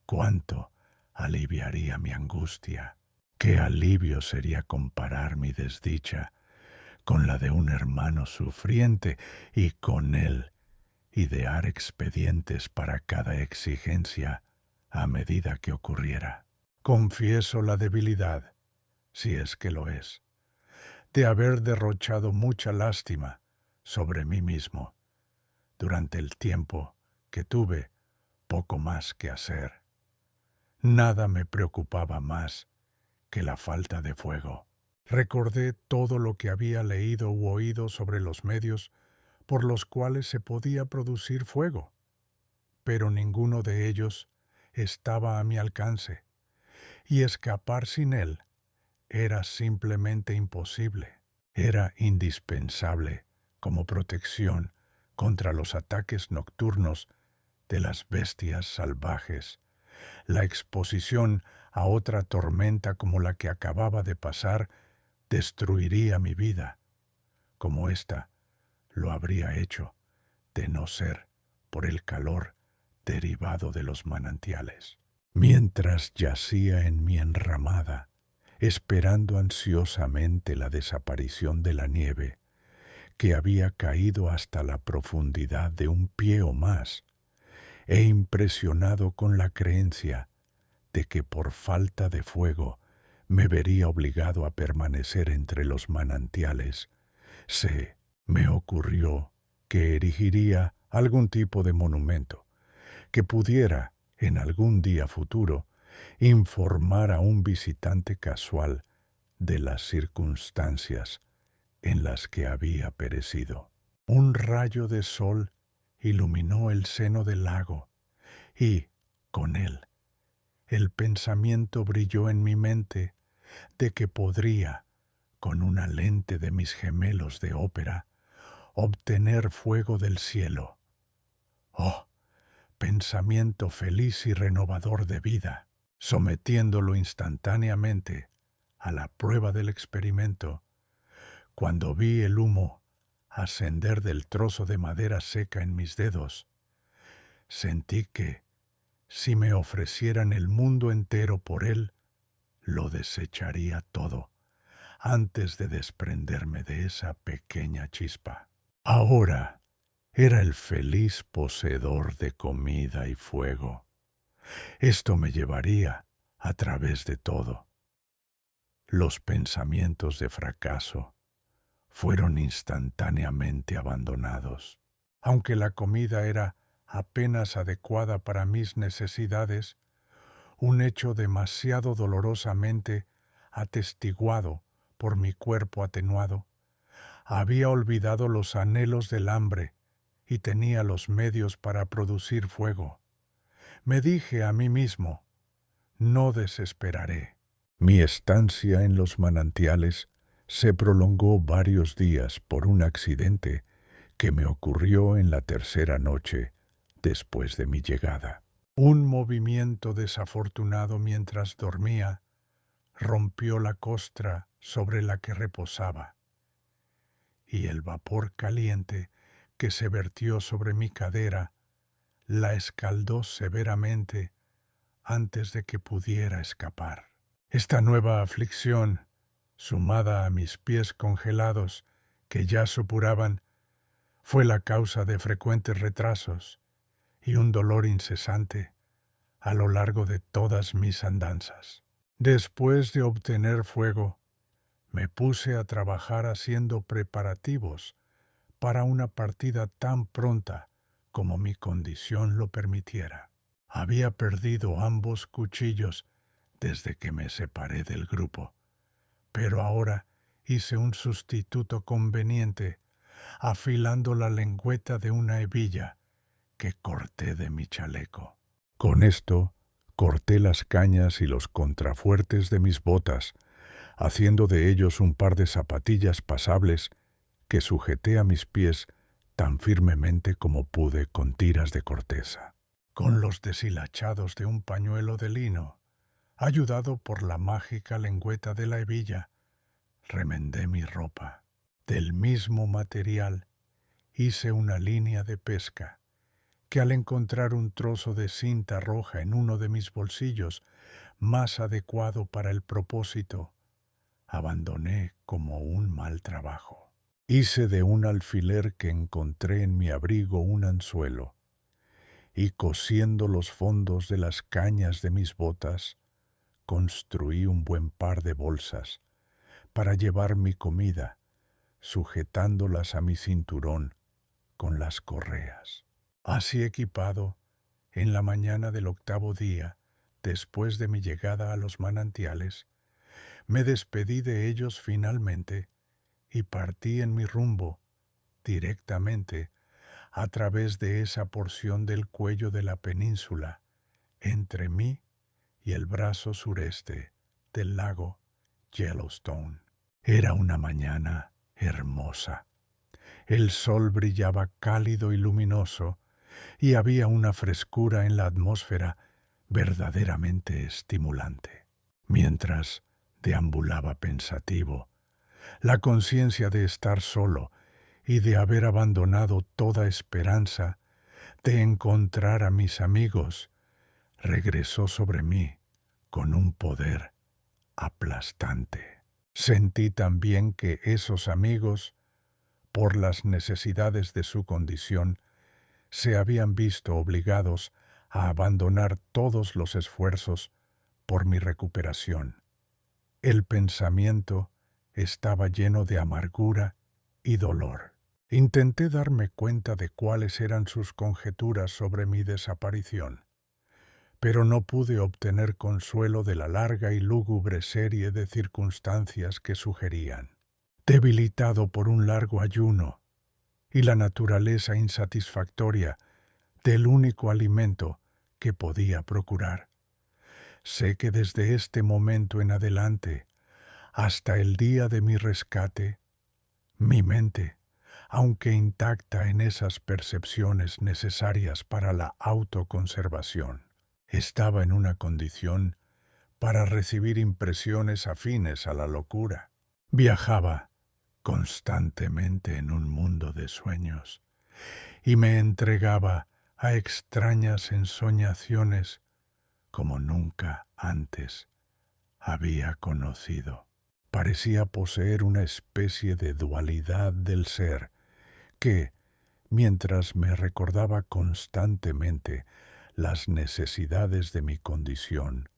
[SPEAKER 1] ¿Cuánto aliviaría mi angustia? ¿Qué alivio sería comparar mi desdicha con la de un hermano sufriente y con él idear expedientes para cada exigencia a medida que ocurriera? Confieso la debilidad, si es que lo es, de haber derrochado mucha lástima sobre mí mismo durante el tiempo que tuve poco más que hacer. Nada me preocupaba más que la falta de fuego. Recordé todo lo que había leído u oído sobre los medios por los cuales se podía producir fuego, pero ninguno de ellos estaba a mi alcance, y escapar sin él era simplemente imposible. Era indispensable como protección contra los ataques nocturnos de las bestias salvajes. La exposición a otra tormenta como la que acababa de pasar destruiría mi vida, como ésta lo habría hecho, de no ser por el calor derivado de los manantiales. Mientras yacía en mi enramada, esperando ansiosamente la desaparición de la nieve, que había caído hasta la profundidad de un pie o más, e impresionado con la creencia de que por falta de fuego me vería obligado a permanecer entre los manantiales, me ocurrió que erigiría algún tipo de monumento que pudiera, en algún día futuro, informar a un visitante casual de las circunstancias en las que había perecido. Un rayo de sol iluminó el seno del lago y, con él, el pensamiento brilló en mi mente de que podría, con una lente de mis gemelos de ópera, obtener fuego del cielo. ¡Oh! Pensamiento feliz y renovador de vida. Sometiéndolo instantáneamente a la prueba del experimento, cuando vi el humo ascender del trozo de madera seca en mis dedos, sentí que, Si me ofrecieran el mundo entero por él, lo desecharía todo antes de desprenderme de esa pequeña chispa. Ahora era el feliz poseedor de comida y fuego. Esto me llevaría a través de todo. Los pensamientos de fracaso fueron instantáneamente abandonados. Aunque la comida era apenas adecuada para mis necesidades, un hecho demasiado dolorosamente atestiguado por mi cuerpo atenuado, había olvidado los anhelos del hambre y tenía los medios para producir fuego. Me dije a mí mismo, no desesperaré. Mi estancia en los manantiales se prolongó varios días por un accidente que me ocurrió en la tercera noche después de mi llegada. Un movimiento desafortunado mientras dormía rompió la costra sobre la que reposaba, y el vapor caliente que se vertió sobre mi cadera la escaldó severamente antes de que pudiera escapar. Esta nueva aflicción, sumada a mis pies congelados que ya supuraban, fue la causa de frecuentes retrasos y un dolor incesante a lo largo de todas mis andanzas. Después de obtener fuego, me puse a trabajar haciendo preparativos para una partida tan pronta como mi condición lo permitiera. Había perdido ambos cuchillos desde que me separé del grupo, pero ahora hice un sustituto conveniente, afilando la lengüeta de una hebilla que corté de mi chaleco. Con esto, corté las cañas y los contrafuertes de mis botas, haciendo de ellos un par de zapatillas pasables que sujeté a mis pies tan firmemente como pude con tiras de corteza. Con los deshilachados de un pañuelo de lino, ayudado por la mágica lengüeta de la hebilla, remendé mi ropa. Del mismo material hice una línea de pesca, que al encontrar un trozo de cinta roja en uno de mis bolsillos, más adecuado para el propósito, abandoné como un mal trabajo. Hice de un alfiler que encontré en mi abrigo un anzuelo, y cosiendo los fondos de las cañas de mis botas, construí un buen par de bolsas para llevar mi comida, sujetándolas a mi cinturón con las correas. Así equipado, en la mañana del octavo día, después de mi llegada a los manantiales, me despedí de ellos finalmente y partí en mi rumbo directamente a través de esa porción del cuello de la península entre mí y el brazo sureste del lago Yellowstone. Era una mañana hermosa. El sol brillaba cálido y luminoso y había una frescura en la atmósfera verdaderamente estimulante. Mientras deambulaba pensativo, la conciencia de estar solo y de haber abandonado toda esperanza de encontrar a mis amigos regresó sobre mí con un poder aplastante. Sentí también que esos amigos, por las necesidades de su condición, se habían visto obligados a abandonar todos los esfuerzos por mi recuperación. El pensamiento estaba lleno de amargura y dolor. Intenté darme cuenta de cuáles eran sus conjeturas sobre mi desaparición, pero no pude obtener consuelo de la larga y lúgubre serie de circunstancias que sugerían. Debilitado por un largo ayuno y la naturaleza insatisfactoria del único alimento que podía procurar, sé que desde este momento en adelante, hasta el día de mi rescate, mi mente, aunque intacta en esas percepciones necesarias para la autoconservación, estaba en una condición para recibir impresiones afines a la locura. Viajaba constantemente en un mundo de sueños y me entregaba a extrañas ensoñaciones como nunca antes había conocido. Parecía poseer una especie de dualidad del ser que, mientras me recordaba constantemente las necesidades de mi condición,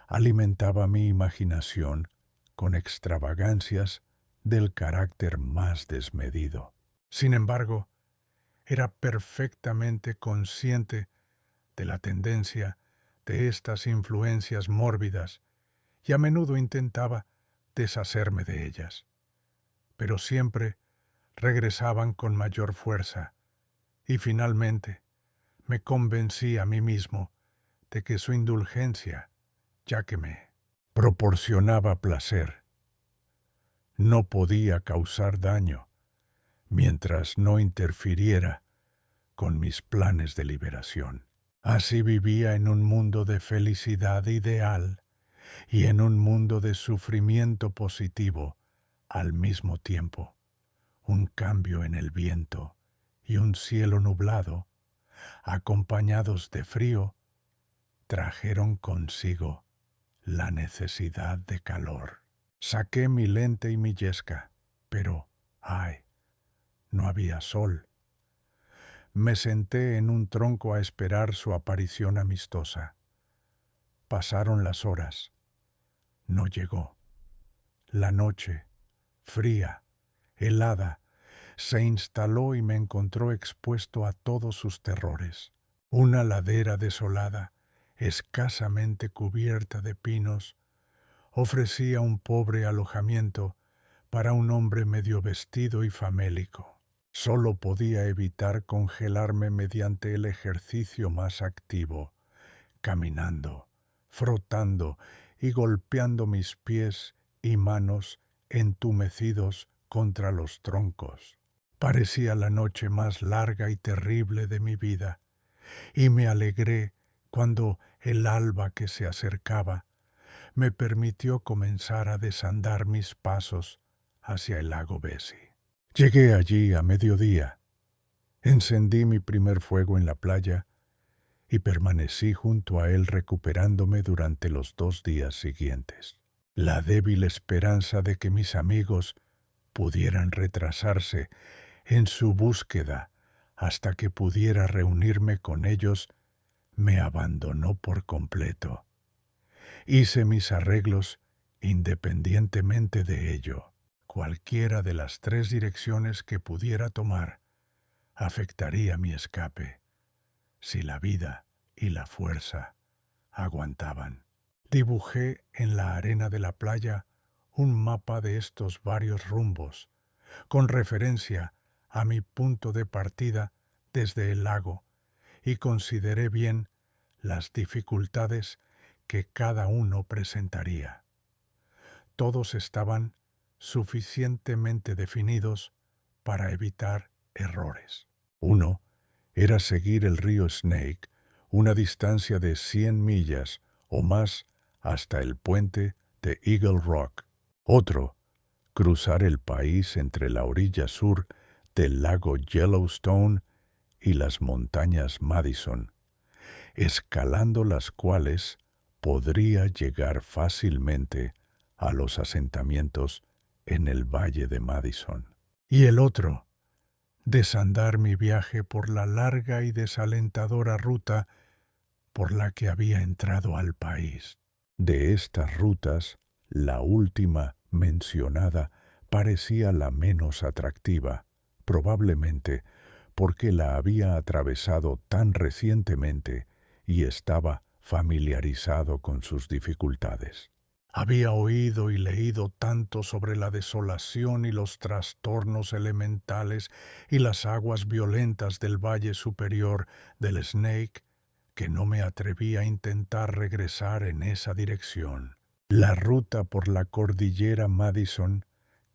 [SPEAKER 1] alimentaba mi imaginación con extravagancias del carácter más desmedido. Sin embargo, era perfectamente consciente de la tendencia de estas influencias mórbidas y a menudo intentaba deshacerme de ellas, pero siempre regresaban con mayor fuerza y finalmente me convencí a mí mismo de que su indulgencia, ya que me proporcionaba placer, no podía causar daño mientras no interfiriera con mis planes de liberación. Así vivía en un mundo de felicidad ideal y en un mundo de sufrimiento positivo al mismo tiempo. Un cambio en el viento y un cielo nublado, acompañados de frío, trajeron consigo la necesidad de calor. Saqué mi lente y mi yesca, pero, ¡ay!, no había sol. Me senté en un tronco a esperar su aparición amistosa. Pasaron las horas. No llegó. La noche, fría, helada, se instaló y me encontró expuesto a todos sus terrores. Una ladera desolada, escasamente cubierta de pinos, ofrecía un pobre alojamiento para un hombre medio vestido y famélico. Solo podía evitar congelarme mediante el ejercicio más activo, caminando, frotando y golpeando mis pies y manos entumecidos contra los troncos. Parecía la noche más larga y terrible de mi vida, y me alegré cuando el alba que se acercaba me permitió comenzar a desandar mis pasos hacia el lago Bessie. Llegué allí a mediodía, encendí mi primer fuego en la playa y permanecí junto a él recuperándome durante los 2 días siguientes. La débil esperanza de que mis amigos pudieran retrasarse en su búsqueda hasta que pudiera reunirme con ellos me abandonó por completo. Hice mis arreglos independientemente de ello. Cualquiera de las 3 direcciones que pudiera tomar afectaría mi escape, si la vida y la fuerza aguantaban. Dibujé en la arena de la playa un mapa de estos varios rumbos, con referencia a mi punto de partida desde el lago, y consideré bien las dificultades que cada uno presentaría. Todos estaban suficientemente definidos para evitar errores. Uno era seguir el río Snake una distancia de 100 millas o más hasta el puente de Eagle Rock. Otro, cruzar el país entre la orilla sur del lago Yellowstone y las montañas Madison, escalando las cuales podría llegar fácilmente a los asentamientos en el valle de Madison. Y el otro, desandar mi viaje por la larga y desalentadora ruta por la que había entrado al país. De estas rutas, la última mencionada parecía la menos atractiva, probablemente porque la había atravesado tan recientemente y estaba familiarizado con sus dificultades. Había oído y leído tanto sobre la desolación y los trastornos elementales y las aguas violentas del valle superior del Snake que no me atreví a intentar regresar en esa dirección. La ruta por la cordillera Madison,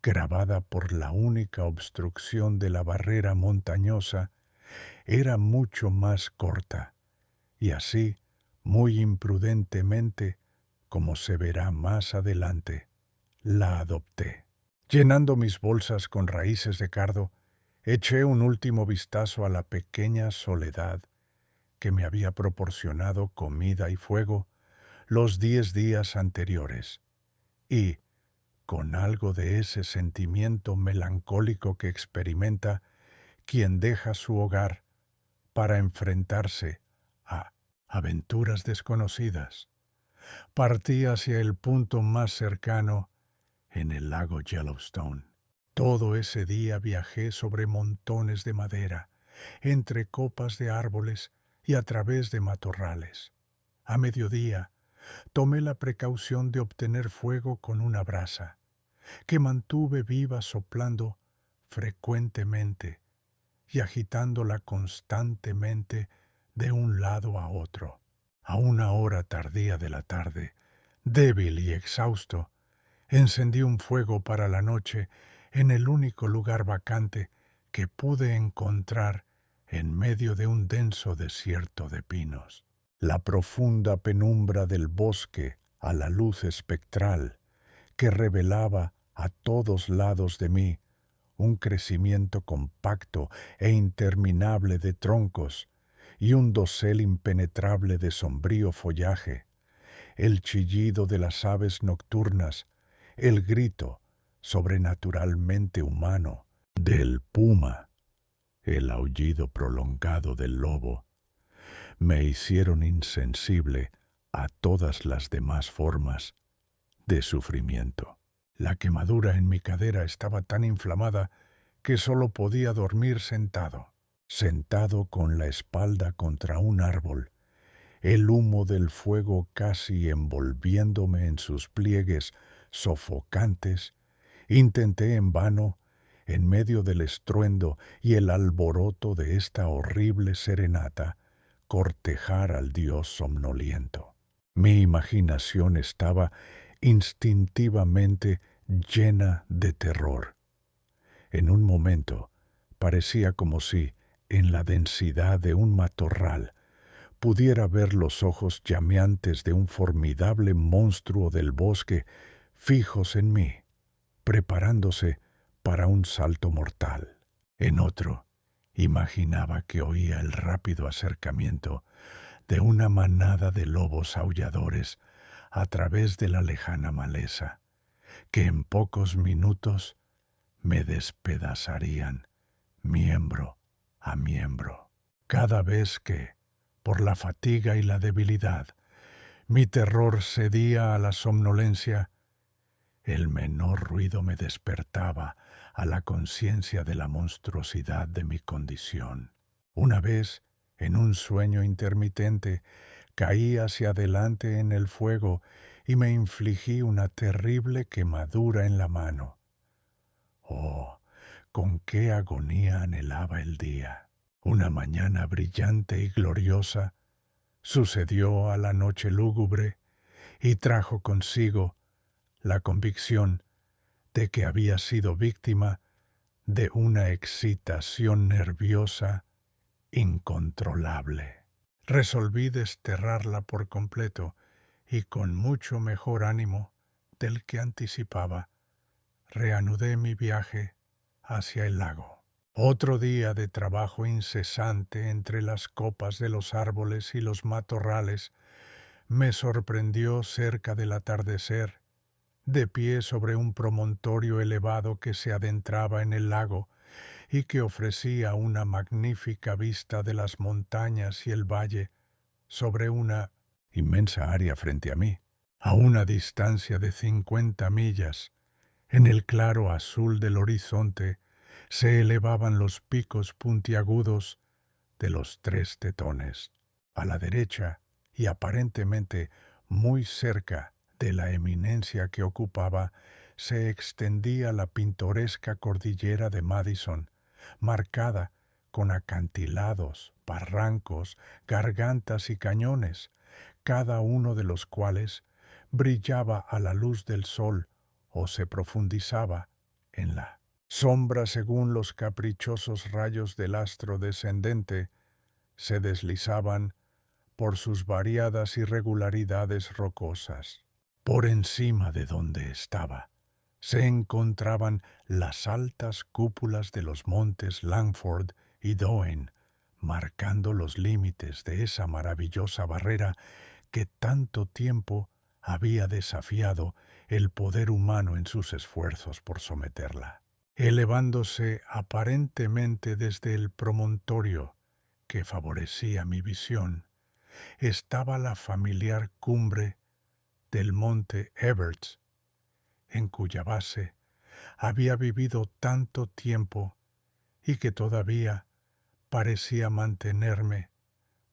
[SPEAKER 1] grabada por la única obstrucción de la barrera montañosa, era mucho más corta, y así, muy imprudentemente, como se verá más adelante, la adopté. Llenando mis bolsas con raíces de cardo, eché un último vistazo a la pequeña soledad que me había proporcionado comida y fuego los 10 días anteriores, y, con algo de ese sentimiento melancólico que experimenta quien deja su hogar para enfrentarse a aventuras desconocidas, partí hacia el punto más cercano en el lago Yellowstone. Todo ese día viajé sobre montones de madera, entre copas de árboles y a través de matorrales. A mediodía, tomé la precaución de obtener fuego con una brasa, que mantuve viva soplando frecuentemente y agitándola constantemente de un lado a otro. A una hora tardía de la tarde, débil y exhausto, encendí un fuego para la noche en el único lugar vacante que pude encontrar en medio de un denso desierto de pinos. La profunda penumbra del bosque a la luz espectral que revelaba a todos lados de mí un crecimiento compacto e interminable de troncos y un dosel impenetrable de sombrío follaje, el chillido de las aves nocturnas, el grito sobrenaturalmente humano del puma, el aullido prolongado del lobo, me hicieron insensible a todas las demás formas de sufrimiento. La quemadura en mi cadera estaba tan inflamada que solo podía dormir sentado con la espalda contra un árbol, el humo del fuego casi envolviéndome en sus pliegues sofocantes. Intenté en vano, en medio del estruendo y el alboroto de esta horrible serenata, cortejar al dios somnoliento. Mi imaginación estaba instintivamente llena de terror. En un momento parecía como si, en la densidad de un matorral, pudiera ver los ojos llameantes de un formidable monstruo del bosque fijos en mí, preparándose para un salto mortal. En otro, imaginaba que oía el rápido acercamiento de una manada de lobos aulladores a través de la lejana maleza, que en pocos minutos me despedazarían miembro a miembro. Cada vez que, por la fatiga y la debilidad, mi terror cedía a la somnolencia, el menor ruido me despertaba a la conciencia de la monstruosidad de mi condición. Una vez, en un sueño intermitente, caí hacia adelante en el fuego y me infligí una terrible quemadura en la mano. Oh, con qué agonía anhelaba el día. Una mañana brillante y gloriosa sucedió a la noche lúgubre y trajo consigo la convicción de que había sido víctima de una excitación nerviosa incontrolable. Resolví desterrarla por completo y con mucho mejor ánimo del que anticipaba, reanudé mi viaje hacia el lago. Otro día de trabajo incesante entre las copas de los árboles y los matorrales me sorprendió cerca del atardecer, de pie sobre un promontorio elevado que se adentraba en el lago y que ofrecía una magnífica vista de las montañas y el valle sobre una inmensa área frente a mí. A una distancia de 50 millas, en el claro azul del horizonte, se elevaban los picos puntiagudos de los Tres Tetones. A la derecha, y aparentemente muy cerca de la eminencia que ocupaba, se extendía la pintoresca cordillera de Madison, marcada con acantilados, barrancos, gargantas y cañones, cada uno de los cuales brillaba a la luz del sol o se profundizaba en la sombra según los caprichosos rayos del astro descendente se deslizaban por sus variadas irregularidades rocosas. Por encima de donde estaba se encontraban las altas cúpulas de los montes Langford y Doane, marcando los límites de esa maravillosa barrera que tanto tiempo había desafiado el poder humano en sus esfuerzos por someterla. Elevándose aparentemente desde el promontorio que favorecía mi visión, estaba la familiar cumbre del monte Everts, en cuya base había vivido tanto tiempo y que todavía parecía mantenerme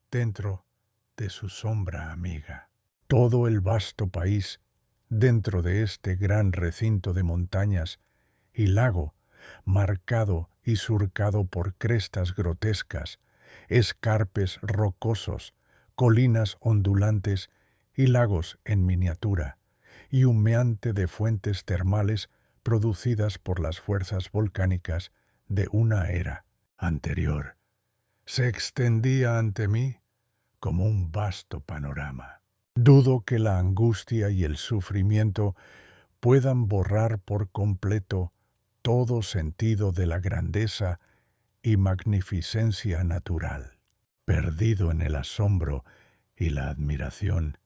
[SPEAKER 1] dentro de su sombra amiga. Todo el vasto país, dentro de este gran recinto de montañas y lago, marcado y surcado por crestas grotescas, escarpes rocosos, colinas ondulantes y lagos en miniatura, y humeante de fuentes termales producidas por las fuerzas volcánicas de una era anterior, se extendía ante mí como un vasto panorama. Dudo que la angustia y el sufrimiento puedan borrar por completo todo sentido de la grandeza y magnificencia natural. Perdido en el asombro y la admiración,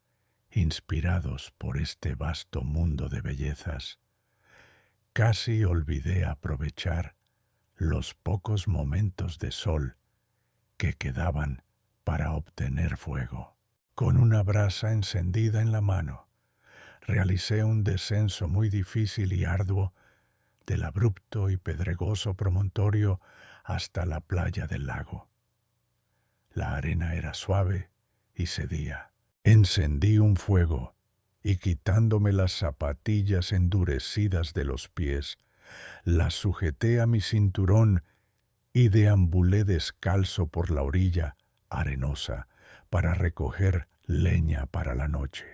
[SPEAKER 1] inspirados por este vasto mundo de bellezas, casi olvidé aprovechar los pocos momentos de sol que quedaban para obtener fuego. Con una brasa encendida en la mano, realicé un descenso muy difícil y arduo del abrupto y pedregoso promontorio hasta la playa del lago. La arena era suave y cedía. Encendí un fuego y, quitándome las zapatillas endurecidas de los pies, las sujeté a mi cinturón y deambulé descalzo por la orilla arenosa para recoger leña para la noche.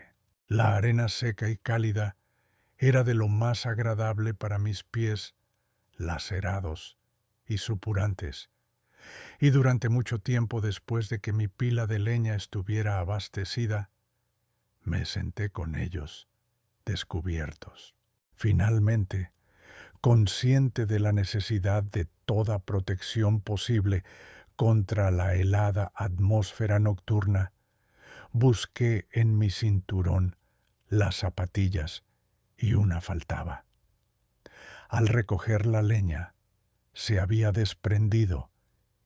[SPEAKER 1] La arena seca y cálida era de lo más agradable para mis pies lacerados y supurantes, y durante mucho tiempo después de que mi pila de leña estuviera abastecida, me senté con ellos descubiertos. Finalmente, consciente de la necesidad de toda protección posible contra la helada atmósfera nocturna, busqué en mi cinturón las zapatillas y una faltaba. Al recoger la leña, se había desprendido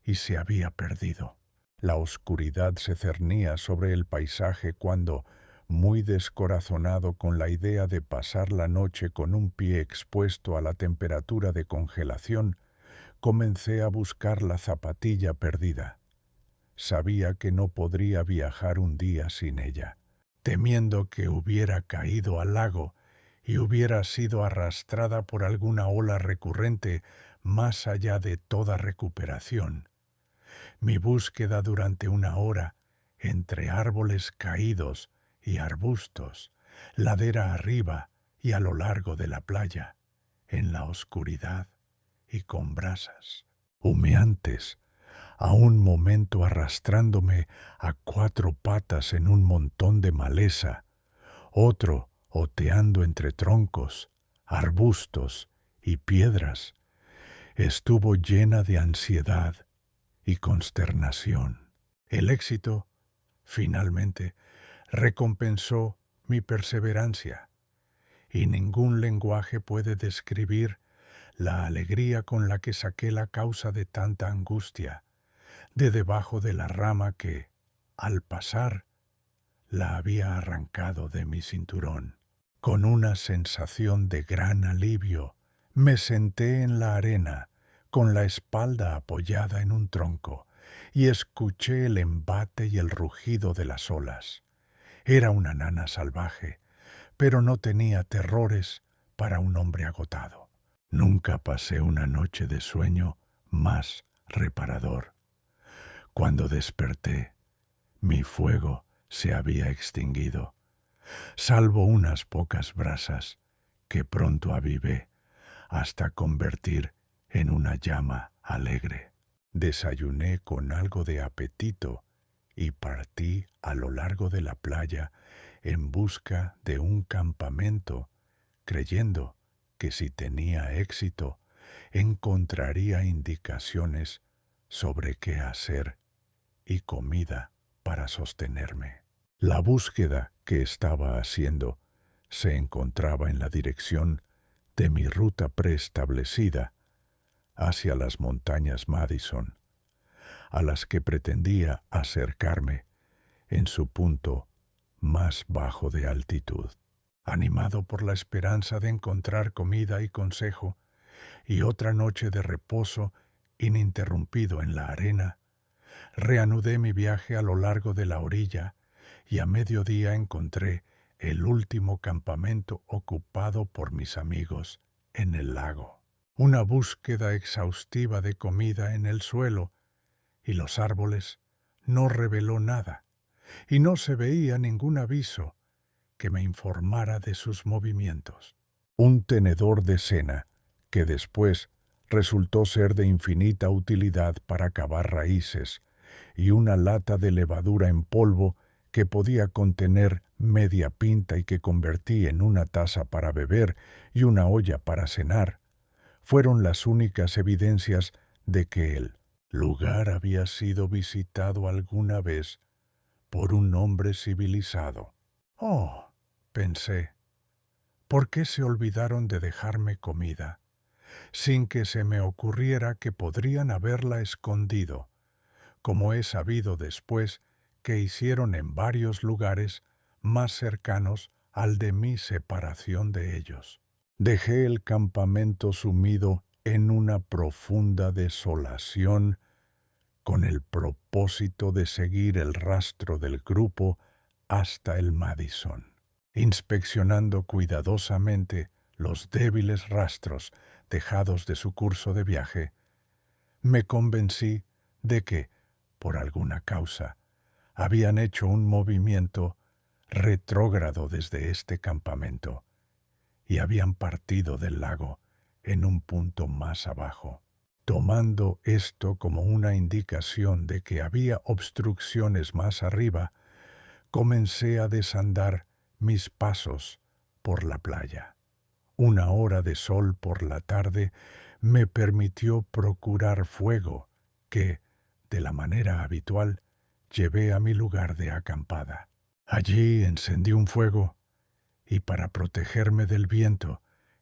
[SPEAKER 1] y se había perdido. La oscuridad se cernía sobre el paisaje cuando, muy descorazonado con la idea de pasar la noche con un pie expuesto a la temperatura de congelación, comencé a buscar la zapatilla perdida. Sabía que no podría viajar un día sin ella, temiendo que hubiera caído al lago y hubiera sido arrastrada por alguna ola recurrente más allá de toda recuperación. Mi búsqueda durante una hora entre árboles caídos y arbustos, ladera arriba y a lo largo de la playa, en la oscuridad y con brasas humeantes, a un momento arrastrándome a cuatro patas en un montón de maleza, otro oteando entre troncos, arbustos y piedras, estuvo llena de ansiedad y consternación. El éxito, finalmente, recompensó mi perseverancia, y ningún lenguaje puede describir la alegría con la que saqué la causa de tanta angustia de debajo de la rama que, al pasar, la había arrancado de mi cinturón. Con una sensación de gran alivio, me senté en la arena, con la espalda apoyada en un tronco, y escuché el embate y el rugido de las olas. Era una nana salvaje, pero no tenía terrores para un hombre agotado. Nunca pasé una noche de sueño más reparador. Cuando desperté, mi fuego se había extinguido, salvo unas pocas brasas que pronto avivé hasta convertir en una llama alegre. Desayuné con algo de apetito y partí a lo largo de la playa en busca de un campamento, creyendo que si tenía éxito encontraría indicaciones sobre qué hacer y comida para sostenerme. La búsqueda que estaba haciendo se encontraba en la dirección de mi ruta preestablecida hacia las montañas Madison, a las que pretendía acercarme en su punto más bajo de altitud. Animado por la esperanza de encontrar comida y consejo, y otra noche de reposo ininterrumpido en la arena, reanudé mi viaje a lo largo de la orilla y a mediodía encontré el último campamento ocupado por mis amigos en el lago. Una búsqueda exhaustiva de comida en el suelo y los árboles no reveló nada, y no se veía ningún aviso que me informara de sus movimientos. Un tenedor de cena, que después resultó ser de infinita utilidad para cavar raíces, y una lata de levadura en polvo que podía contener media pinta y que convertí en una taza para beber y una olla para cenar, fueron las únicas evidencias de que el lugar había sido visitado alguna vez por un hombre civilizado. Oh, pensé, ¿por qué se olvidaron de dejarme comida, sin que se me ocurriera que podrían haberla escondido, como he sabido después que hicieron en varios lugares más cercanos al de mi separación de ellos? Dejé el campamento sumido en una profunda desolación con el propósito de seguir el rastro del grupo hasta el Madison. Inspeccionando cuidadosamente los débiles rastros dejados de su curso de viaje, me convencí de que, por alguna causa, habían hecho un movimiento retrógrado desde este campamento y habían partido del lago en un punto más abajo. Tomando esto como una indicación de que había obstrucciones más arriba, comencé a desandar mis pasos por la playa. Una hora de sol por la tarde me permitió procurar fuego que, de la manera habitual, llevé a mi lugar de acampada. Allí encendí un fuego y, para protegerme del viento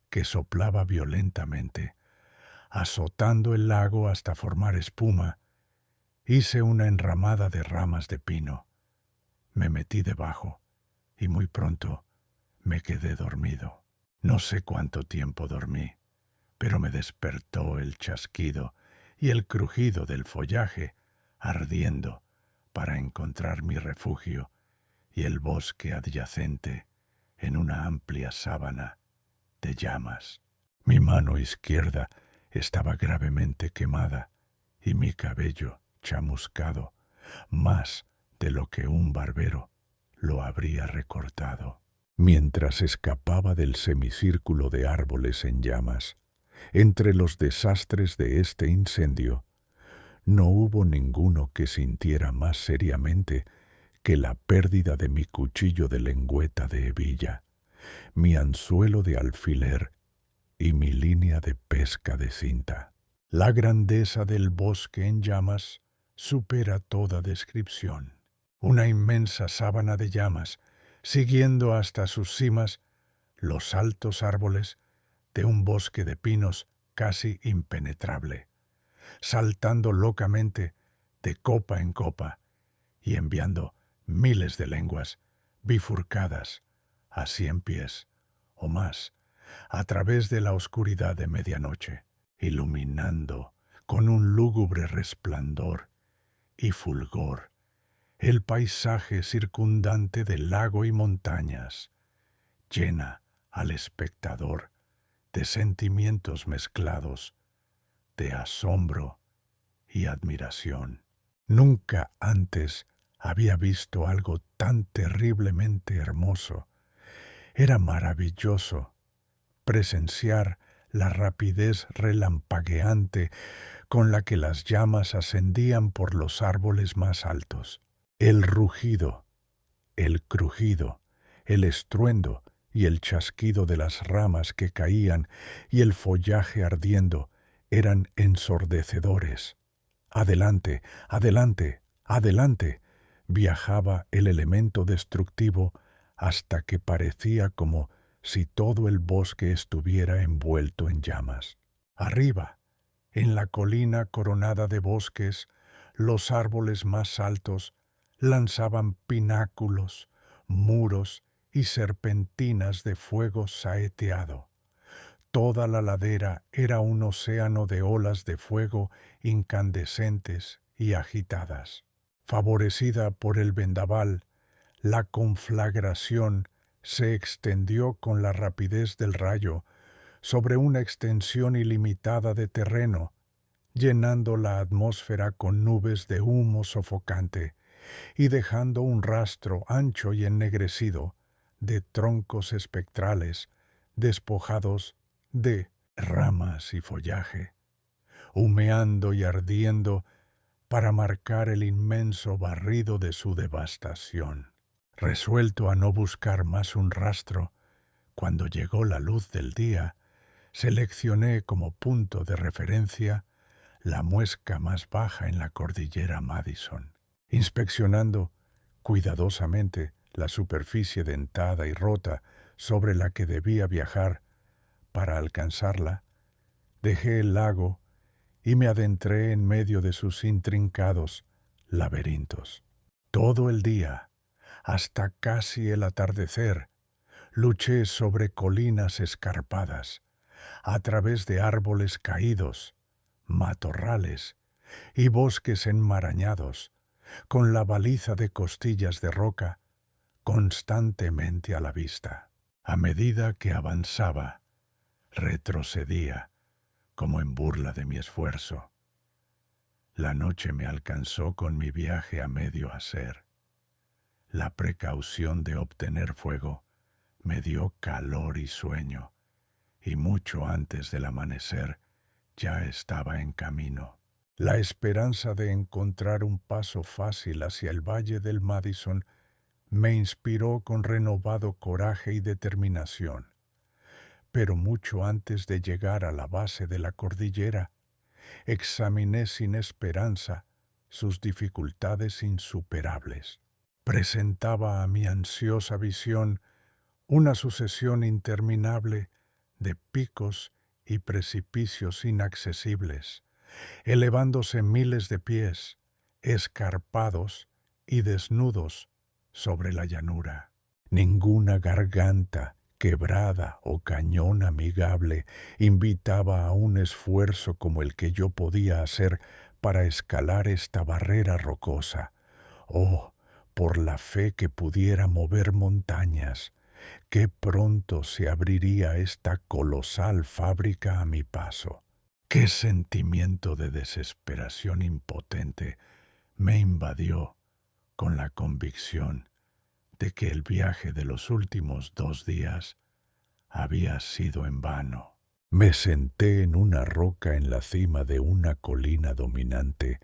[SPEAKER 1] que soplaba violentamente, azotando el lago hasta formar espuma, hice una enramada de ramas de pino. Me metí debajo y muy pronto me quedé dormido. No sé cuánto tiempo dormí, pero me despertó el chasquido y el crujido del follaje ardiendo para encontrar mi refugio y el bosque adyacente en una amplia sábana de llamas. Mi mano izquierda estaba gravemente quemada y mi cabello chamuscado, más de lo que un barbero lo habría recortado. Mientras escapaba del semicírculo de árboles en llamas, entre los desastres de este incendio, no hubo ninguno que sintiera más seriamente que la pérdida de mi cuchillo de lengüeta de hebilla, mi anzuelo de alfiler y mi línea de pesca de cinta. La grandeza del bosque en llamas supera toda descripción. Una inmensa sábana de llamas, siguiendo hasta sus cimas los altos árboles de un bosque de pinos casi impenetrable, saltando locamente de copa en copa y enviando miles de lenguas bifurcadas a 100 pies o más a través de la oscuridad de medianoche, iluminando con un lúgubre resplandor y fulgor el paisaje circundante de lago y montañas, llena al espectador de sentimientos mezclados, de asombro y admiración. Nunca antes había visto algo tan terriblemente hermoso. Era maravilloso presenciar la rapidez relampagueante con la que las llamas ascendían por los árboles más altos. El rugido, el crujido, el estruendo y el chasquido de las ramas que caían y el follaje ardiendo eran ensordecedores. Adelante, adelante, Adelante viajaba el elemento destructivo hasta que parecía como si todo el bosque estuviera envuelto en llamas. Arriba, en la colina coronada de bosques, los árboles más altos lanzaban pináculos, muros y serpentinas de fuego saeteado. Toda la ladera era un océano de olas de fuego incandescentes y agitadas. Favorecida por el vendaval, la conflagración se extendió con la rapidez del rayo sobre una extensión ilimitada de terreno, llenando la atmósfera con nubes de humo sofocante y dejando un rastro ancho y ennegrecido de troncos espectrales despojados de ramas y follaje, humeando y ardiendo para marcar el inmenso barrido de su devastación. Resuelto a no buscar más un rastro, cuando llegó la luz del día, seleccioné como punto de referencia la muesca más baja en la cordillera Madison. Inspeccionando cuidadosamente la superficie dentada y rota sobre la que debía viajar para alcanzarla, dejé el lago y me adentré en medio de sus intrincados laberintos. Todo el día, hasta casi el atardecer, luché sobre colinas escarpadas, a través de árboles caídos, matorrales y bosques enmarañados, con la baliza de costillas de roca constantemente a la vista. A medida que avanzaba, retrocedía, como en burla de mi esfuerzo. La noche me alcanzó con mi viaje a medio hacer. La precaución de obtener fuego me dio calor y sueño, y mucho antes del amanecer ya estaba en camino. La esperanza de encontrar un paso fácil hacia el valle del Madison me inspiró con renovado coraje y determinación. Pero mucho antes de llegar a la base de la cordillera, examiné sin esperanza sus dificultades insuperables. Presentaba a mi ansiosa visión una sucesión interminable de picos y precipicios inaccesibles, elevándose miles de pies, escarpados y desnudos sobre la llanura. Ninguna garganta quebrada o cañón amigable invitaba a un esfuerzo como el que yo podía hacer para escalar esta barrera rocosa. Oh, por la fe que pudiera mover montañas, qué pronto se abriría esta colosal fábrica a mi paso. Qué sentimiento de desesperación impotente me invadió con la convicción de que el viaje de los últimos 2 días había sido en vano. Me senté en una roca en la cima de una colina dominante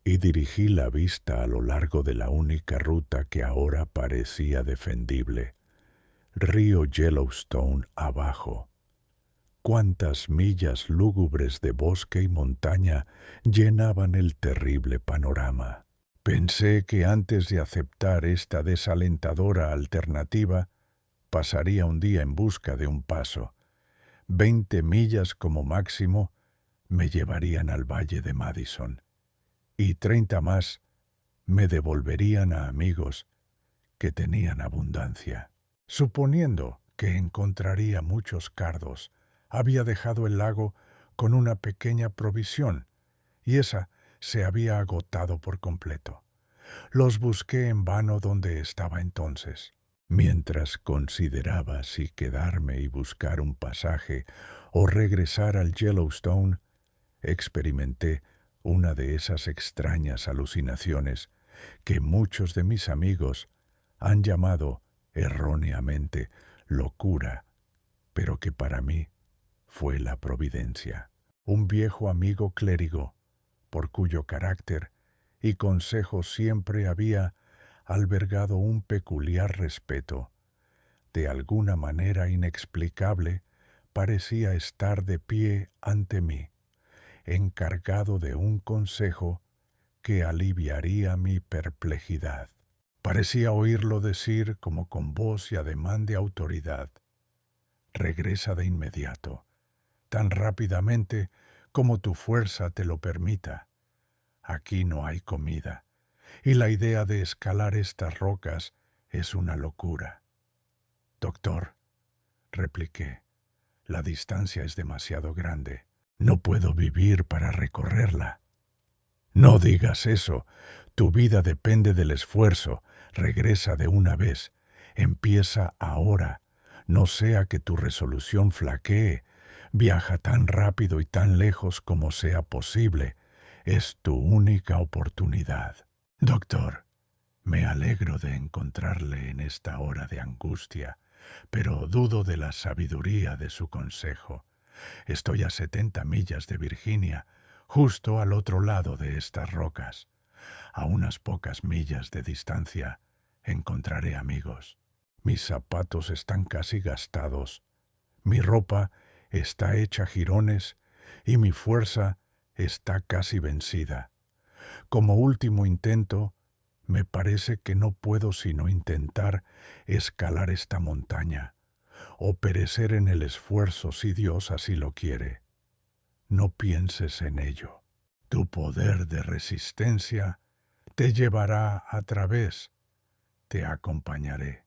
[SPEAKER 1] y dirigí la vista a lo largo de la única ruta que ahora parecía defendible. Río Yellowstone abajo. Cuántas millas lúgubres de bosque y montaña llenaban el terrible panorama. Pensé que antes de aceptar esta desalentadora alternativa, pasaría un día en busca de un paso. 20 millas como máximo me llevarían al valle de Madison, y 30 más me devolverían a amigos que tenían abundancia. Suponiendo que encontraría muchos cardos, había dejado el lago con una pequeña provisión, y esa se había agotado por completo. Los busqué en vano donde estaba entonces. Mientras consideraba si quedarme y buscar un pasaje o regresar al Yellowstone, experimenté una de esas extrañas alucinaciones que muchos de mis amigos han llamado erróneamente locura, pero que para mí fue la providencia. Un viejo amigo clérigo, por cuyo carácter y consejo siempre había albergado un peculiar respeto, de alguna manera inexplicable, parecía estar de pie ante mí, encargado de un consejo que aliviaría mi perplejidad. Parecía oírlo decir como con voz y ademán de autoridad: «Regresa de inmediato, tan rápidamente como tu fuerza te lo permita. Aquí no hay comida, y la idea de escalar estas rocas es una locura». «Doctor», repliqué, «la distancia es demasiado grande. No puedo vivir para recorrerla». «No digas eso. Tu vida depende del esfuerzo. Regresa de una vez. Empieza ahora. No sea que tu resolución flaquee. Viaja tan rápido y tan lejos como sea posible. Es tu única oportunidad». «Doctor, me alegro de encontrarle en esta hora de angustia, pero dudo de la sabiduría de su consejo. Estoy a 70 millas de Virginia, justo al otro lado de estas rocas. A unas pocas millas de distancia encontraré amigos. Mis zapatos están casi gastados, mi ropa está hecha jirones y mi fuerza está casi vencida. Como último intento, me parece que no puedo sino intentar escalar esta montaña, o perecer en el esfuerzo si Dios así lo quiere. No pienses en ello. Tu poder de resistencia te llevará a través. Te acompañaré.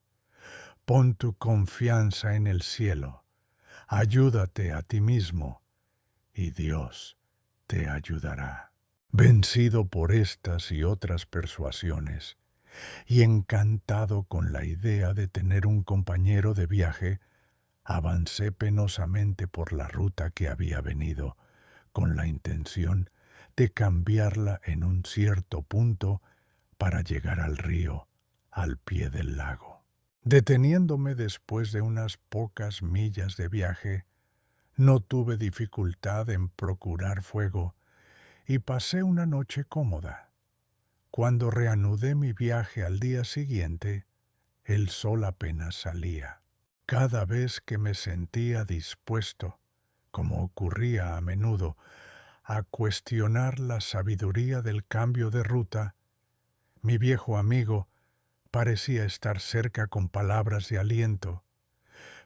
[SPEAKER 1] Pon tu confianza en el cielo. Ayúdate a ti mismo y Dios te ayudará». Vencido por estas y otras persuasiones, y encantado con la idea de tener un compañero de viaje, avancé penosamente por la ruta que había venido, con la intención de cambiarla en un cierto punto para llegar al río, al pie del lago. Deteniéndome después de unas pocas millas de viaje, no tuve dificultad en procurar fuego y pasé una noche cómoda. Cuando reanudé mi viaje al día siguiente, el sol apenas salía. Cada vez que me sentía dispuesto, como ocurría a menudo, a cuestionar la sabiduría del cambio de ruta, mi viejo amigo parecía estar cerca con palabras de aliento,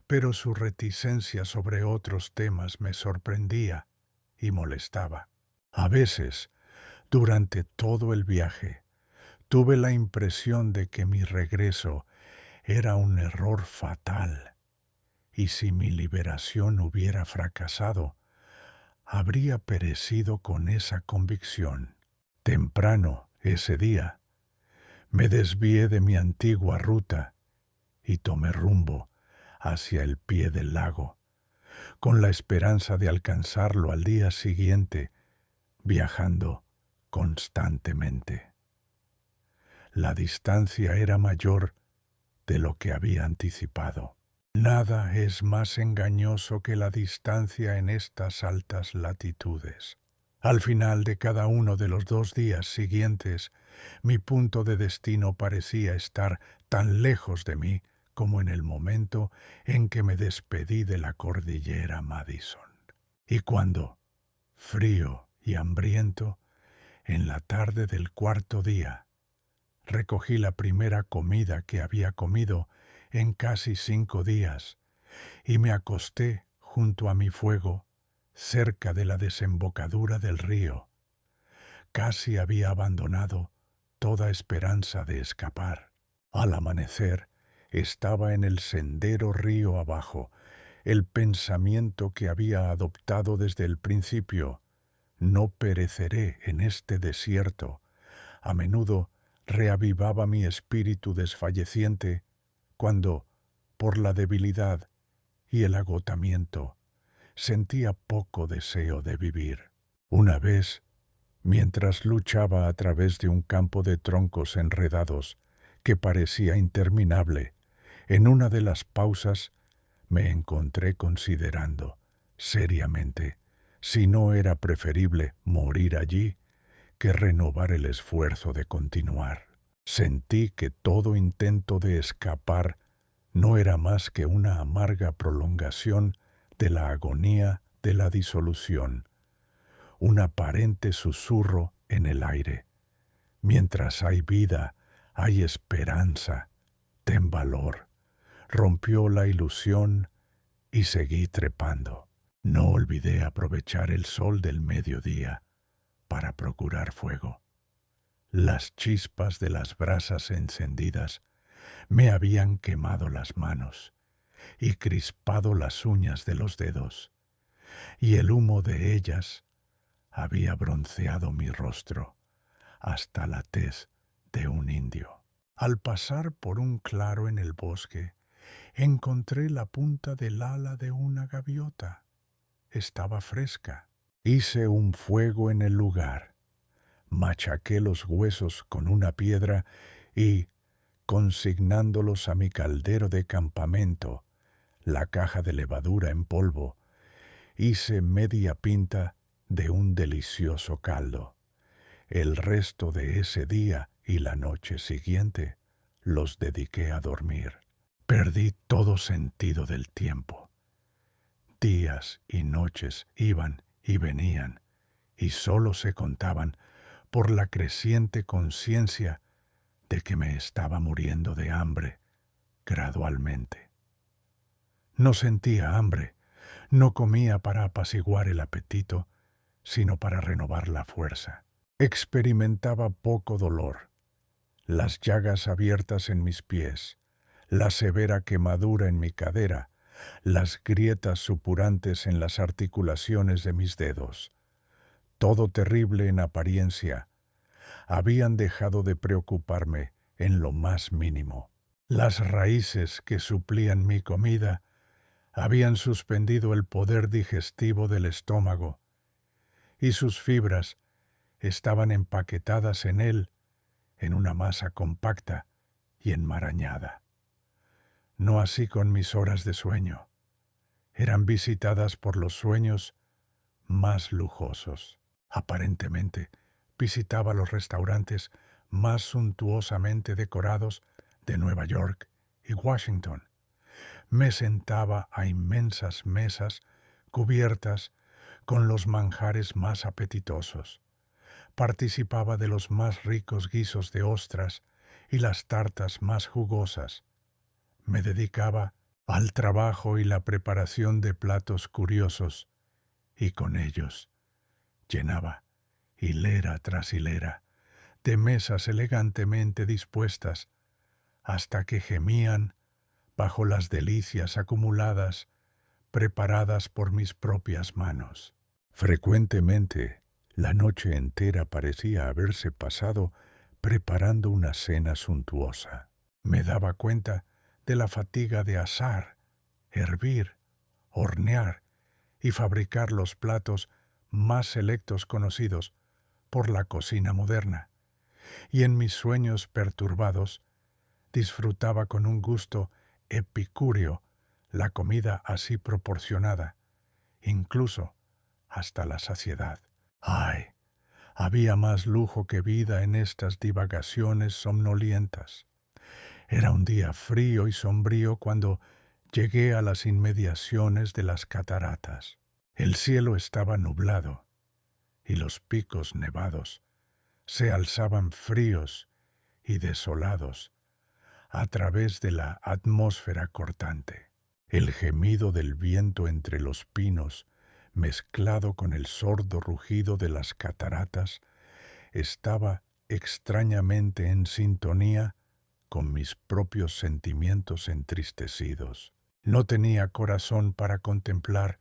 [SPEAKER 1] pero su reticencia sobre otros temas me sorprendía y molestaba. A veces, durante todo el viaje, tuve la impresión de que mi regreso era un error fatal, y si mi liberación hubiera fracasado, habría perecido con esa convicción. Temprano, ese día, me desvié de mi antigua ruta y tomé rumbo hacia el pie del lago, con la esperanza de alcanzarlo al día siguiente, viajando constantemente. La distancia era mayor de lo que había anticipado. Nada es más engañoso que la distancia en estas altas latitudes. Al final de cada uno de los 2 días siguientes, mi punto de destino parecía estar tan lejos de mí como en el momento en que me despedí de la cordillera Madison. Y cuando, frío y hambriento, en la tarde del 4.º día, recogí la primera comida que había comido en casi 5 días y me acosté junto a mi fuego cerca de la desembocadura del río. Casi había abandonado toda esperanza de escapar. Al amanecer estaba en el sendero río abajo el pensamiento que había adoptado desde el principio: no pereceré en este desierto. A menudo reavivaba mi espíritu desfalleciente cuando, por la debilidad y el agotamiento, sentía poco deseo de vivir. Una vez, mientras luchaba a través de un campo de troncos enredados que parecía interminable, en una de las pausas me encontré considerando seriamente si no era preferible morir allí que renovar el esfuerzo de continuar. Sentí que todo intento de escapar no era más que una amarga prolongación de la agonía de la disolución, un aparente susurro en el aire, Mientras hay vida, hay esperanza. Ten valor. Rompió la ilusión y seguí trepando. No olvidé aprovechar el sol del mediodía para procurar fuego. Las chispas de las brasas encendidas me habían quemado las manos y crispado las uñas de los dedos, y el humo de ellas había bronceado mi rostro hasta la tez de un indio. Al pasar por un claro en el bosque, encontré la punta del ala de una gaviota. Estaba fresca. Hice un fuego en el lugar, machaqué los huesos con una piedra y, consignándolos a mi caldero de campamento, la caja de levadura en polvo, hice media pinta de un delicioso caldo. El resto de ese día y la noche siguiente los dediqué a dormir. Perdí todo sentido del tiempo. Días y noches iban y venían, y sólo se contaban por la creciente conciencia de que me estaba muriendo de hambre gradualmente. No sentía hambre, no comía para apaciguar el apetito, sino para renovar la fuerza. Experimentaba poco dolor. Las llagas abiertas en mis pies, la severa quemadura en mi cadera, las grietas supurantes en las articulaciones de mis dedos, todo terrible en apariencia, habían dejado de preocuparme en lo más mínimo. Las raíces que suplían mi comida habían suspendido el poder digestivo del estómago, y sus fibras estaban empaquetadas en él en una masa compacta y enmarañada. No así con mis horas de sueño. Eran visitadas por los sueños más lujosos. Aparentemente, visitaba los restaurantes más suntuosamente decorados de Nueva York y Washington. Me sentaba a inmensas mesas cubiertas con los manjares más apetitosos. Participaba de los más ricos guisos de ostras y las tartas más jugosas. Me dedicaba al trabajo y la preparación de platos curiosos, y con ellos llenaba hilera tras hilera de mesas elegantemente dispuestas hasta que gemían bajo las delicias acumuladas preparadas por mis propias manos. Frecuentemente, la noche entera parecía haberse pasado preparando una cena suntuosa. Me daba cuenta de la fatiga de asar, hervir, hornear y fabricar los platos más selectos conocidos por la cocina moderna, y en mis sueños perturbados disfrutaba con un gusto epicúreo la comida así proporcionada, incluso hasta la saciedad. ¡Ay! Había más lujo que vida en estas divagaciones somnolientas. Era un día frío y sombrío cuando llegué a las inmediaciones de las cataratas. El cielo estaba nublado y los picos nevados se alzaban fríos y desolados a través de la atmósfera cortante. El gemido del viento entre los pinos, mezclado con el sordo rugido de las cataratas, estaba extrañamente en sintonía con mis propios sentimientos entristecidos. No tenía corazón para contemplar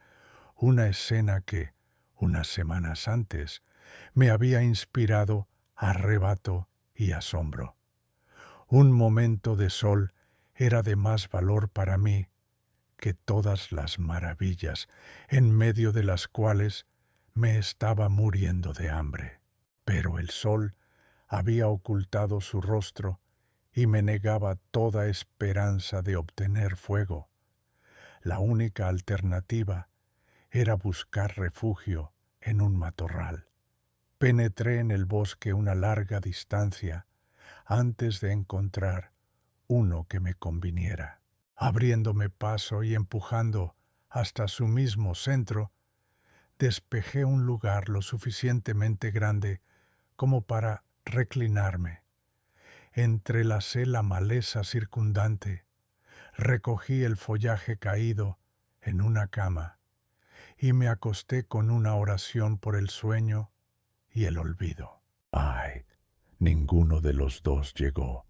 [SPEAKER 1] una escena que, unas semanas antes, me había inspirado arrebato y asombro. Un momento de sol era de más valor para mí que todas las maravillas en medio de las cuales me estaba muriendo de hambre. Pero el sol había ocultado su rostro y me negaba toda esperanza de obtener fuego. La única alternativa era buscar refugio en un matorral. Penetré en el bosque una larga distancia antes de encontrar uno que me conviniera. Abriéndome paso y empujando hasta su mismo centro, despejé un lugar lo suficientemente grande como para reclinarme. Entrelacé la maleza circundante, recogí el follaje caído en una cama y me acosté con una oración por el sueño y el olvido. Ay, ninguno de los dos llegó.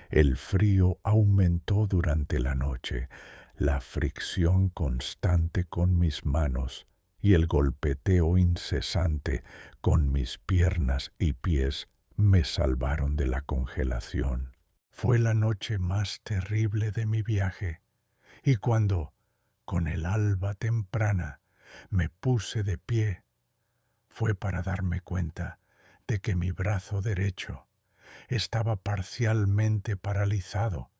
[SPEAKER 1] El frío aumentó durante la noche, la fricción constante con mis manos y el golpeteo incesante con mis piernas y pies me salvaron de la congelación. Fue la noche más terrible de mi viaje, y cuando, con el alba temprana, me puse de pie, fue para darme cuenta de que mi brazo derecho estaba parcialmente paralizado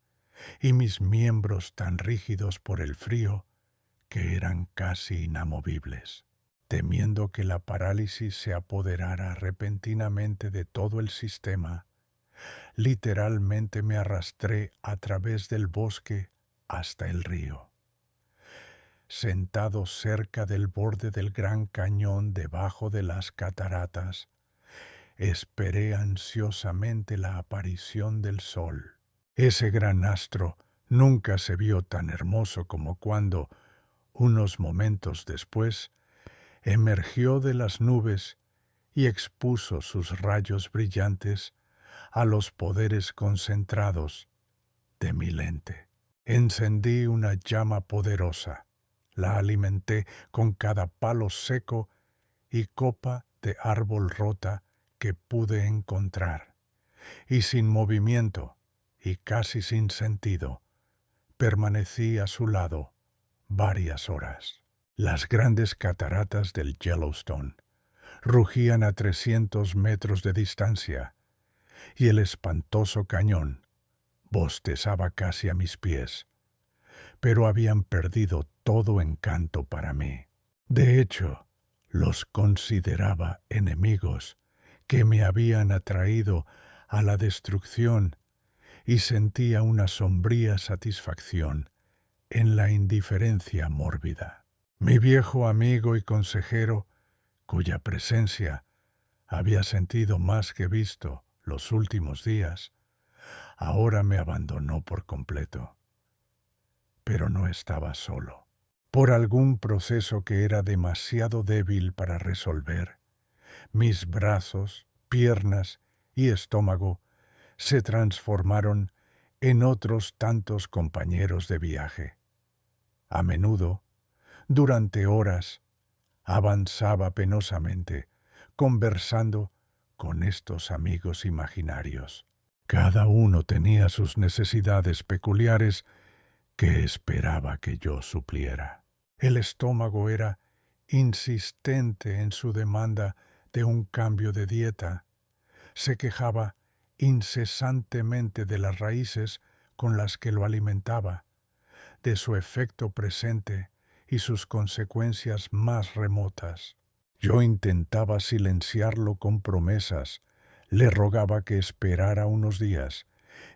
[SPEAKER 1] y mis miembros tan rígidos por el frío que eran casi inamovibles. Temiendo que la parálisis se apoderara repentinamente de todo el sistema, literalmente me arrastré a través del bosque hasta el río. Sentado cerca del borde del gran cañón debajo de las cataratas, esperé ansiosamente la aparición del sol. Ese gran astro nunca se vio tan hermoso como cuando, unos momentos después, emergió de las nubes y expuso sus rayos brillantes a los poderes concentrados de mi lente. Encendí una llama poderosa, la alimenté con cada palo seco y copa de árbol rota que pude encontrar, y sin movimiento y casi sin sentido, permanecí a su lado varias horas. Las grandes cataratas del Yellowstone rugían a 300 metros de distancia, y el espantoso cañón bostezaba casi a mis pies, pero habían perdido todo encanto para mí. De hecho, los consideraba enemigos que me habían atraído a la destrucción y sentía una sombría satisfacción en la indiferencia mórbida. Mi viejo amigo y consejero, cuya presencia había sentido más que visto los últimos días, ahora me abandonó por completo. Pero no estaba solo. Por algún proceso que era demasiado débil para resolver, mis brazos, piernas y estómago se transformaron en otros tantos compañeros de viaje. A menudo, durante horas, avanzaba penosamente, conversando con estos amigos imaginarios. Cada uno tenía sus necesidades peculiares que esperaba que yo supliera. El estómago era insistente en su demanda de un cambio de dieta. Se quejaba incesantemente de las raíces con las que lo alimentaba, de su efecto presente y sus consecuencias más remotas. Yo intentaba silenciarlo con promesas, le rogaba que esperara unos días,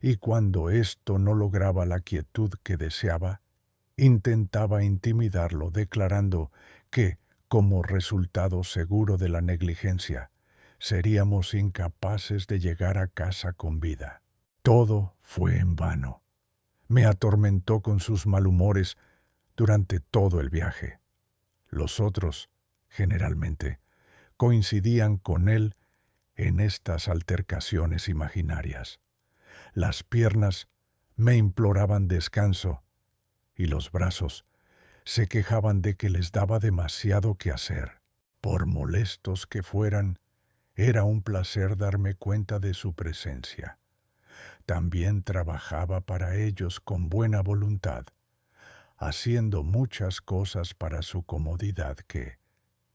[SPEAKER 1] y cuando esto no lograba la quietud que deseaba, intentaba intimidarlo declarando que, como resultado seguro de la negligencia, seríamos incapaces de llegar a casa con vida. Todo fue en vano. Me atormentó con sus malhumores durante todo el viaje. Los otros, generalmente, coincidían con él en estas altercaciones imaginarias. Las piernas me imploraban descanso y los brazos se quejaban de que les daba demasiado que hacer. Por molestos que fueran, era un placer darme cuenta de su presencia. También trabajaba para ellos con buena voluntad, haciendo muchas cosas para su comodidad que,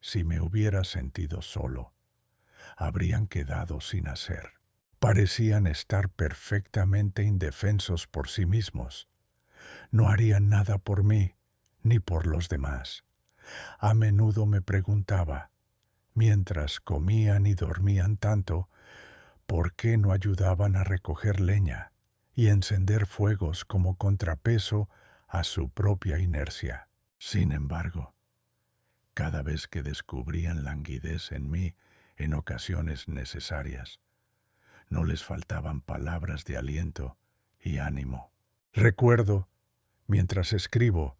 [SPEAKER 1] si me hubiera sentido solo, habrían quedado sin hacer. Parecían estar perfectamente indefensos por sí mismos. No harían nada por mí ni por los demás. A menudo me preguntaba, mientras comían y dormían tanto, ¿por qué no ayudaban a recoger leña y encender fuegos como contrapeso a su propia inercia? Sin embargo, cada vez que descubrían languidez en mí en ocasiones necesarias, No les faltaban palabras de aliento y ánimo. Recuerdo, mientras escribo,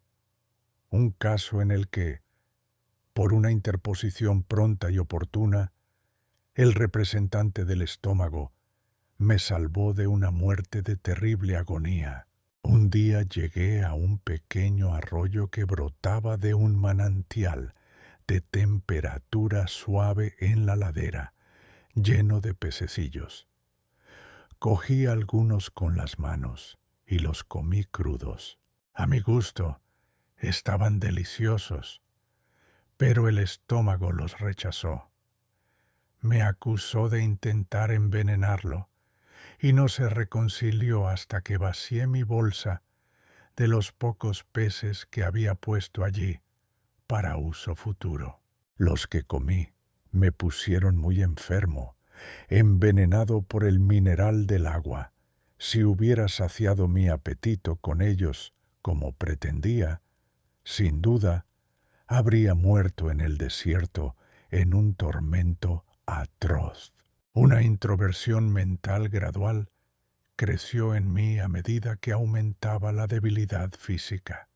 [SPEAKER 1] un caso en el que, por una interposición pronta y oportuna, el representante del estómago me salvó de una muerte de terrible agonía. Un día llegué a un pequeño arroyo que brotaba de un manantial de temperatura suave en la ladera, lleno de pececillos. Cogí algunos con las manos y los comí crudos. A mi gusto, estaban deliciosos, pero el estómago los rechazó. Me acusó de intentar envenenarlo y no se reconcilió hasta que vacié mi bolsa de los pocos peces que había puesto allí para uso futuro. Los que comí me pusieron muy enfermo, envenenado por el mineral del agua. Si hubiera saciado mi apetito con ellos como pretendía, sin duda habría muerto en el desierto en un tormento atroz. Una introversión mental gradual creció en mí a medida que aumentaba la debilidad física.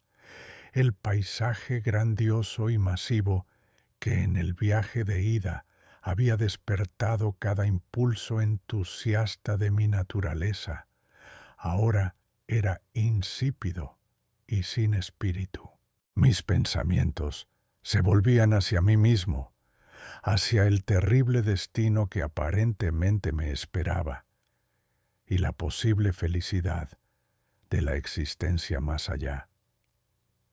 [SPEAKER 1] El paisaje grandioso y masivo que en el viaje de ida había despertado cada impulso entusiasta de mi naturaleza, ahora era insípido y sin espíritu. Mis pensamientos se volvían hacia mí mismo, hacia el terrible destino que aparentemente me esperaba y la posible felicidad de la existencia más allá.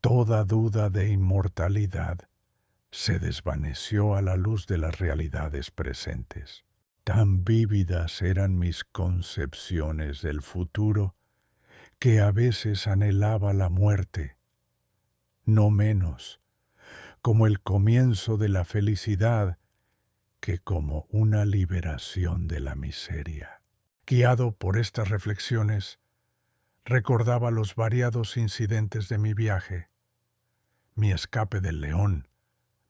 [SPEAKER 1] Toda duda de inmortalidad se desvaneció a la luz de las realidades presentes. Tan vívidas eran mis concepciones del futuro que a veces anhelaba la muerte, no menos como el comienzo de la felicidad que como una liberación de la miseria. Guiado por estas reflexiones, recordaba los variados incidentes de mi viaje, mi escape del león,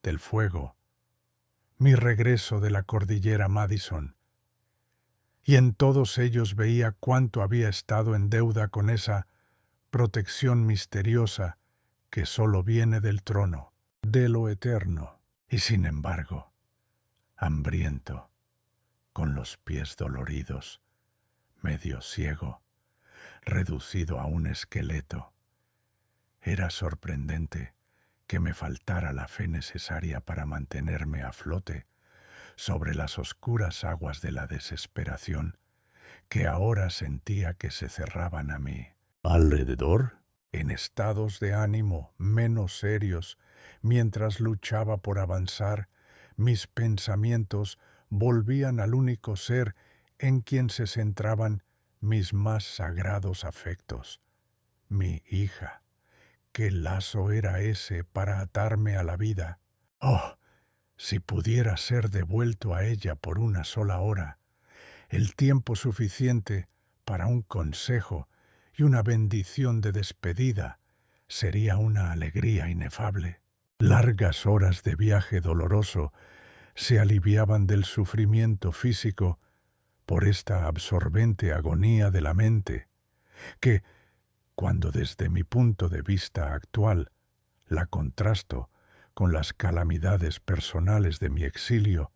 [SPEAKER 1] del fuego, mi regreso de la cordillera Madison, y en todos ellos veía cuánto había estado en deuda con esa protección misteriosa que sólo viene del trono, de lo eterno, y sin embargo, hambriento, con los pies doloridos, medio ciego, reducido a un esqueleto. Era sorprendente que me faltara la fe necesaria para mantenerme a flote sobre las oscuras aguas de la desesperación que ahora sentía que se cerraban a mí. Alrededor, en estados de ánimo menos serios, mientras luchaba por avanzar, mis pensamientos volvían al único ser en quien se centraban mis más sagrados afectos, mi hija. ¿Qué lazo era ese para atarme a la vida? Oh, si pudiera ser devuelto a ella por una sola hora, el tiempo suficiente para un consejo y una bendición de despedida, sería una alegría inefable. Largas horas de viaje doloroso se aliviaban del sufrimiento físico por esta absorbente agonía de la mente, que, cuando desde mi punto de vista actual la contrasto con las calamidades personales de mi exilio,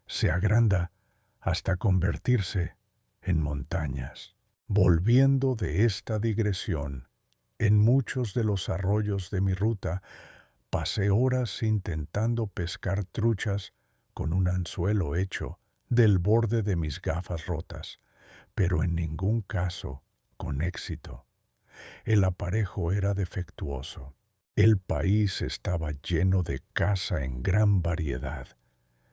[SPEAKER 1] se agranda hasta convertirse en montañas. Volviendo de esta digresión, en muchos de los arroyos de mi ruta pasé horas intentando pescar truchas con un anzuelo hecho del borde de mis gafas rotas, pero en ningún caso con éxito. El aparejo era defectuoso. El país estaba lleno de caza en gran variedad.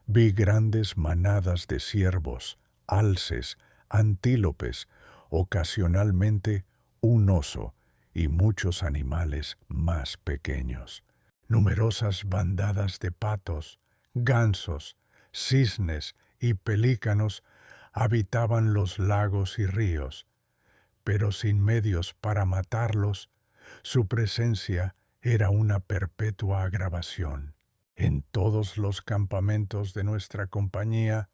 [SPEAKER 1] Vi grandes manadas de ciervos, alces, antílopes, ocasionalmente un oso y muchos animales más pequeños. Numerosas bandadas de patos, gansos, cisnes y pelícanos habitaban los lagos y ríos, pero sin medios para matarlos, su presencia era una perpetua agravación. En todos los campamentos de nuestra compañía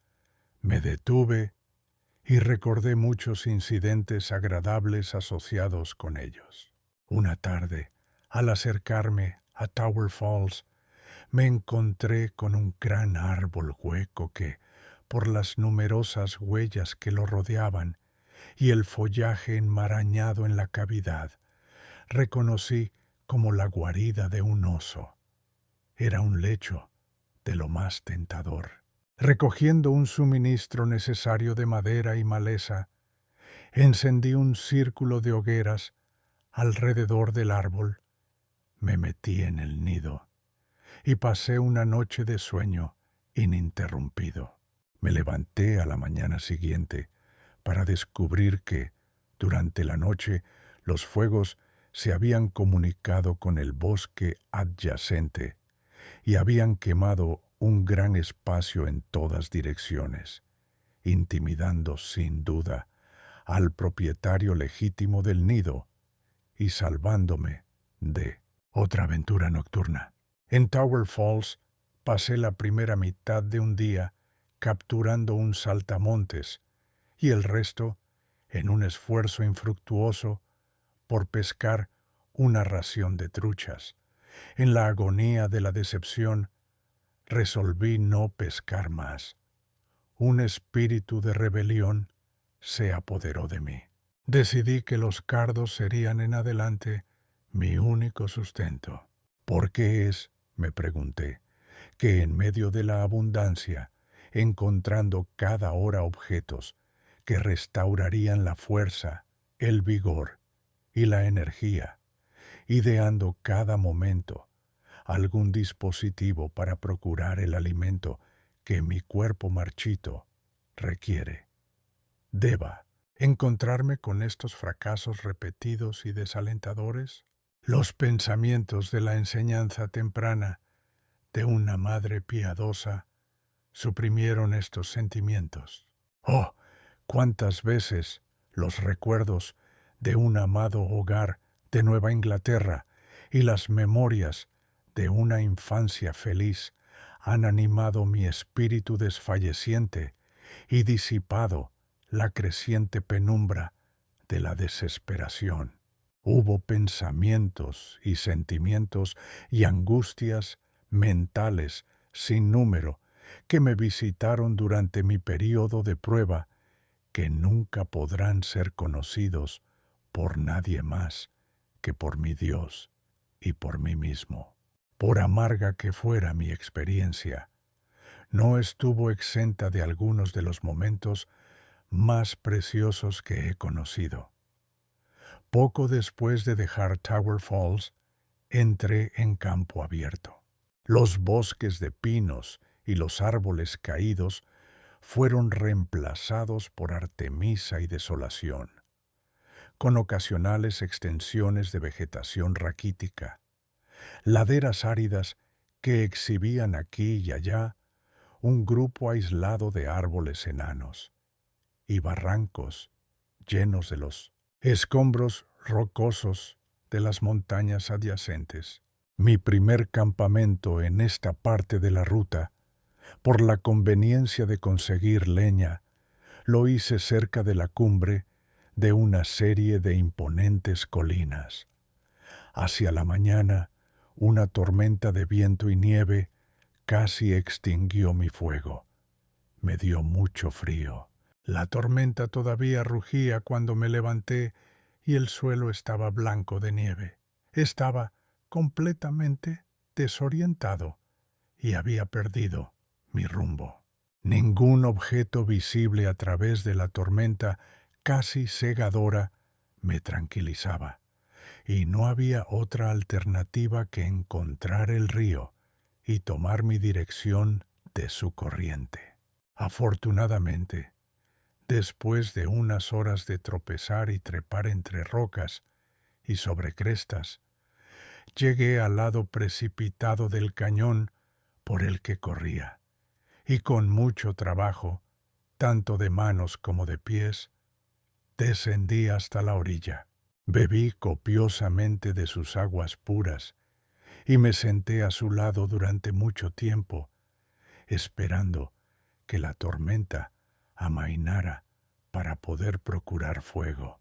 [SPEAKER 1] me detuve y recordé muchos incidentes agradables asociados con ellos. Una tarde, al acercarme a Tower Falls, me encontré con un gran árbol hueco que, por las numerosas huellas que lo rodeaban y el follaje enmarañado en la cavidad, reconocí como la guarida de un oso. Era un lecho de lo más tentador. Recogiendo un suministro necesario de madera y maleza, encendí un círculo de hogueras alrededor del árbol, me metí en el nido y pasé una noche de sueño ininterrumpido. Me levanté a la mañana siguiente para descubrir que, durante la noche, los fuegos se habían comunicado con el bosque adyacente y habían quemado un gran espacio en todas direcciones, intimidando sin duda al propietario legítimo del nido y salvándome de otra aventura nocturna. En Tower Falls pasé la primera mitad de un día capturando un saltamontes y el resto en un esfuerzo infructuoso por pescar una ración de truchas. En la agonía de la decepción, resolví no pescar más. Un espíritu de rebelión se apoderó de mí. Decidí que los cardos serían en adelante mi único sustento. ¿Por qué es, me pregunté, que en medio de la abundancia, encontrando cada hora objetos que restaurarían la fuerza, el vigor y la energía, ideando cada momento algún dispositivo para procurar el alimento que mi cuerpo marchito requiere, deba encontrarme con estos fracasos repetidos y desalentadores? Los pensamientos de la enseñanza temprana de una madre piadosa suprimieron estos sentimientos. ¡Oh! Cuántas veces los recuerdos de un amado hogar de Nueva Inglaterra y las memorias de una infancia feliz han animado mi espíritu desfalleciente y disipado la creciente penumbra de la desesperación. Hubo pensamientos y sentimientos y angustias mentales sin número que me visitaron durante mi período de prueba, que nunca podrán ser conocidos por nadie más que por mi Dios y por mí mismo. Por amarga que fuera mi experiencia, no estuvo exenta de algunos de los momentos más preciosos que he conocido. Poco después de dejar Tower Falls, entré en campo abierto. Los bosques de pinos y los árboles caídos fueron reemplazados por artemisa y desolación, con ocasionales extensiones de vegetación raquítica, laderas áridas que exhibían aquí y allá un grupo aislado de árboles enanos, y barrancos llenos de los escombros rocosos de las montañas adyacentes. Mi primer campamento en esta parte de la ruta, por la conveniencia de conseguir leña, lo hice cerca de la cumbre de una serie de imponentes colinas. Hacia la mañana, una tormenta de viento y nieve casi extinguió mi fuego. Me dio mucho frío. La tormenta todavía rugía cuando me levanté y el suelo estaba blanco de nieve. Estaba completamente desorientado y había perdido mi rumbo. Ningún objeto visible a través de la tormenta casi cegadora me tranquilizaba, y no había otra alternativa que encontrar el río y tomar mi dirección de su corriente. Afortunadamente, después de unas horas de tropezar y trepar entre rocas y sobre crestas, llegué al lado precipitado del cañón por el que corría, y con mucho trabajo, tanto de manos como de pies, descendí hasta la orilla. Bebí copiosamente de sus aguas puras y me senté a su lado durante mucho tiempo, esperando que la tormenta amainara para poder procurar fuego.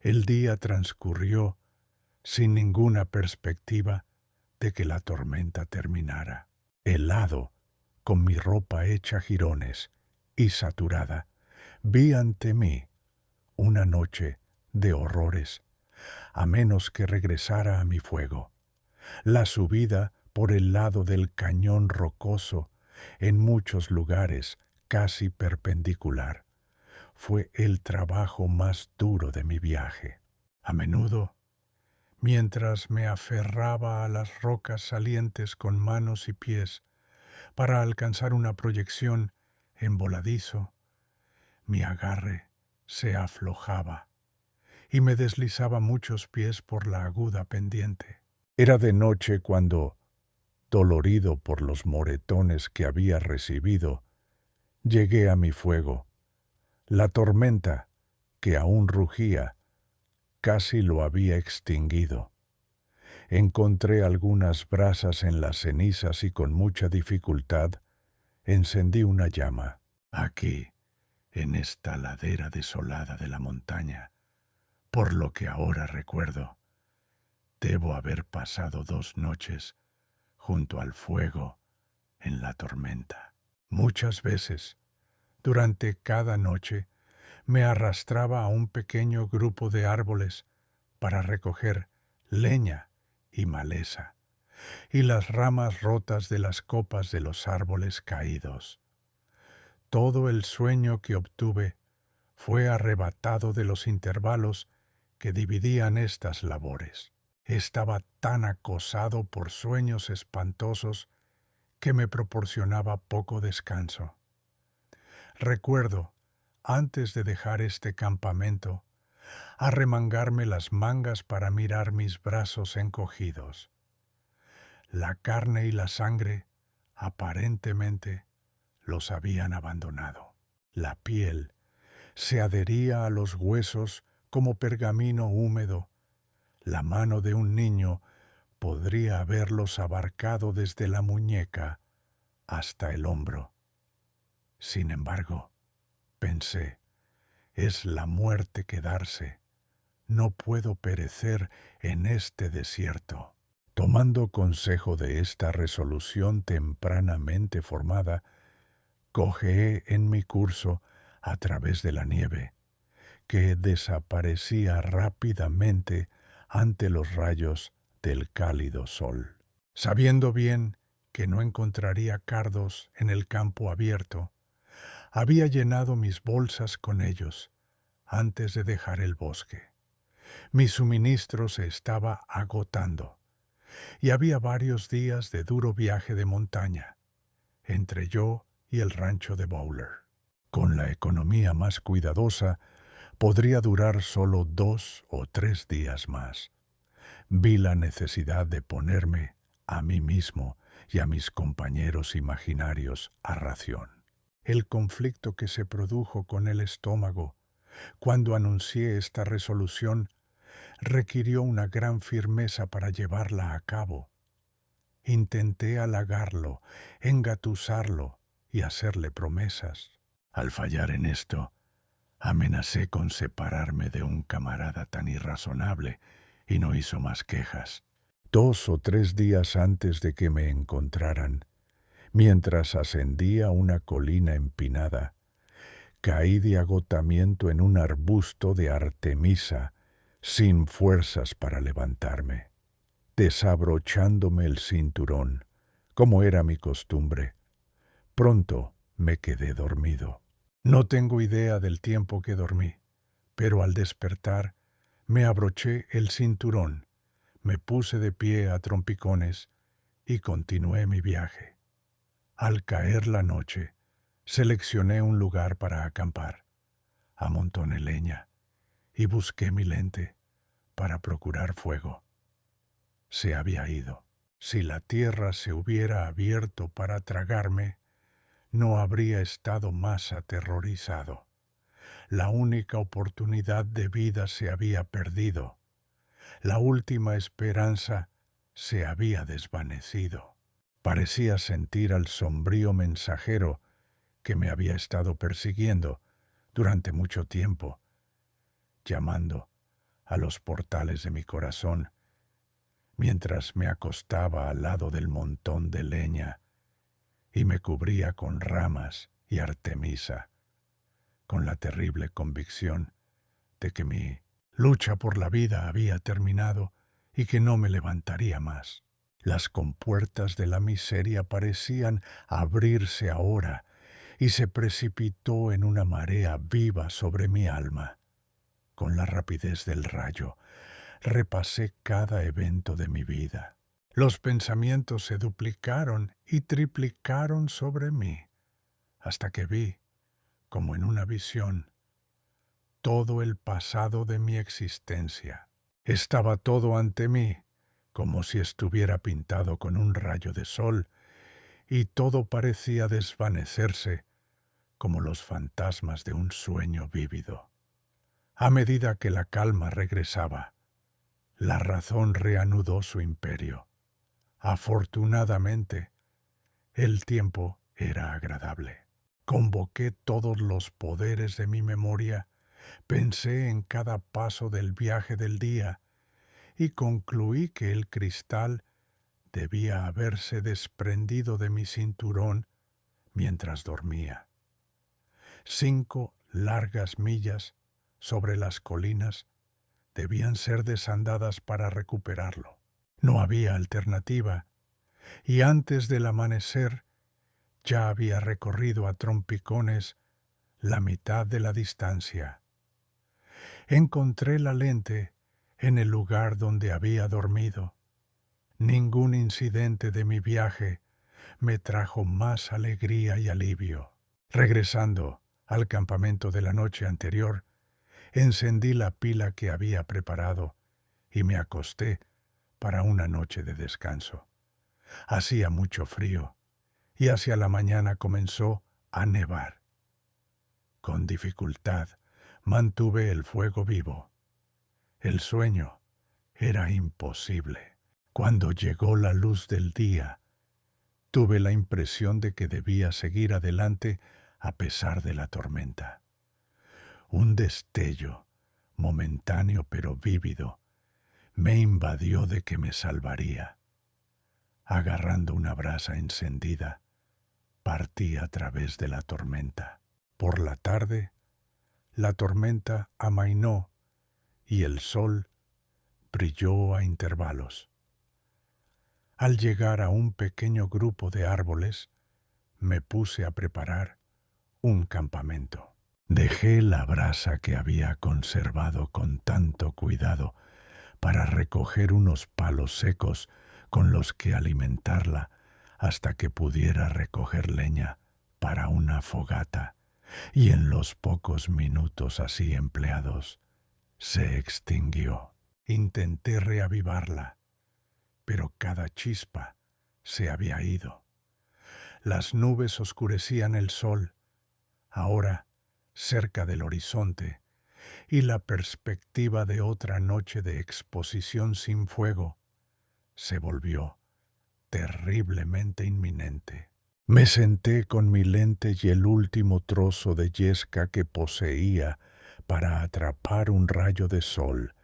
[SPEAKER 1] El día transcurrió sin ninguna perspectiva de que la tormenta terminara. Helado, con mi ropa hecha jirones y saturada, vi ante mí una noche de horrores, a menos que regresara a mi fuego. La subida por el lado del cañón rocoso, en muchos lugares casi perpendicular, fue el trabajo más duro de mi viaje. A menudo, mientras me aferraba a las rocas salientes con manos y pies para alcanzar una proyección en voladizo, mi agarre se aflojaba y me deslizaba muchos pies por la aguda pendiente. Era de noche cuando, dolorido por los moretones que había recibido, llegué a mi fuego. La tormenta, que aún rugía, casi lo había extinguido. Encontré algunas brasas en las cenizas y con mucha dificultad encendí una llama. Aquí, en esta ladera desolada de la montaña, por lo que ahora recuerdo, debo haber pasado 2 noches junto al fuego en la tormenta. Muchas veces, durante cada noche, me arrastraba a un pequeño grupo de árboles para recoger leña y maleza, y las ramas rotas de las copas de los árboles caídos. Todo el sueño que obtuve fue arrebatado de los intervalos que dividían estas labores. Estaba tan acosado por sueños espantosos que me proporcionaba poco descanso. Recuerdo, antes de dejar este campamento, arremangarme las mangas para mirar mis brazos encogidos. La carne y la sangre, aparentemente, los habían abandonado. La piel se adhería a los huesos como pergamino húmedo. La mano de un niño podría haberlos abarcado desde la muñeca hasta el hombro. Sin embargo, pensé, es la muerte quedarse. No puedo perecer en este desierto. Tomando consejo de esta resolución tempranamente formada, cojeé en mi curso a través de la nieve, que desaparecía rápidamente ante los rayos del cálido sol. Sabiendo bien que no encontraría cardos en el campo abierto, había llenado mis bolsas con ellos antes de dejar el bosque. Mi suministro se estaba agotando y había varios días de duro viaje de montaña entre yo y el rancho de Bowler. Con la economía más cuidadosa, podría durar solo 2 o 3 días más. Vi la necesidad de ponerme a mí mismo y a mis compañeros imaginarios a ración. El conflicto que se produjo con el estómago cuando anuncié esta resolución requirió una gran firmeza para llevarla a cabo. Intenté halagarlo, engatusarlo y hacerle promesas. Al fallar en esto, amenacé con separarme de un camarada tan irrazonable y no hizo más quejas. 2 o 3 días antes de que me encontraran, mientras ascendía una colina empinada, caí de agotamiento en un arbusto de artemisa, sin fuerzas para levantarme. Desabrochándome el cinturón, como era mi costumbre, pronto me quedé dormido. No tengo idea del tiempo que dormí, pero al despertar me abroché el cinturón, me puse de pie a trompicones y continué mi viaje. Al caer la noche, seleccioné un lugar para acampar, amontoné leña y busqué mi lente para procurar fuego. Se había ido. Si la tierra se hubiera abierto para tragarme, no habría estado más aterrorizado. La única oportunidad de vida se había perdido. La última esperanza se había desvanecido. Parecía sentir al sombrío mensajero que me había estado persiguiendo durante mucho tiempo, llamando a los portales de mi corazón, mientras me acostaba al lado del montón de leña y me cubría con ramas y artemisa, con la terrible convicción de que mi lucha por la vida había terminado y que no me levantaría más. Las compuertas de la miseria parecían abrirse ahora y se precipitó en una marea viva sobre mi alma. Con la rapidez del rayo, repasé cada evento de mi vida. Los pensamientos se duplicaron y triplicaron sobre mí, hasta que vi, como en una visión, todo el pasado de mi existencia. Estaba todo ante mí, como si estuviera pintado con un rayo de sol, y todo parecía desvanecerse como los fantasmas de un sueño vívido. A medida que la calma regresaba, la razón reanudó su imperio. Afortunadamente, el tiempo era agradable. Convoqué todos los poderes de mi memoria, pensé en cada paso del viaje del día y concluí que el cristal debía haberse desprendido de mi cinturón mientras dormía. 5 largas millas sobre las colinas debían ser desandadas para recuperarlo. No había alternativa, y antes del amanecer ya había recorrido a trompicones la mitad de la distancia. Encontré la lente en el lugar donde había dormido. Ningún incidente de mi viaje me trajo más alegría y alivio. Regresando al campamento de la noche anterior, encendí la pila que había preparado y me acosté para una noche de descanso. Hacía mucho frío y hacia la mañana comenzó a nevar. Con dificultad mantuve el fuego vivo. El sueño era imposible. Cuando llegó la luz del día, tuve la impresión de que debía seguir adelante a pesar de la tormenta. Un destello, momentáneo pero vívido, me invadió de que me salvaría. Agarrando una brasa encendida, partí a través de la tormenta. Por la tarde, la tormenta amainó y el sol brilló a intervalos. Al llegar a un pequeño grupo de árboles, me puse a preparar un campamento. Dejé la brasa que había conservado con tanto cuidado para recoger unos palos secos con los que alimentarla hasta que pudiera recoger leña para una fogata, y en los pocos minutos así empleados se extinguió. Intenté reavivarla, pero cada chispa se había ido. Las nubes oscurecían el sol, ahora cerca del horizonte, y la perspectiva de otra noche de exposición sin fuego se volvió terriblemente inminente. Me senté con mi lente y el último trozo de yesca que poseía para atrapar un rayo de sol,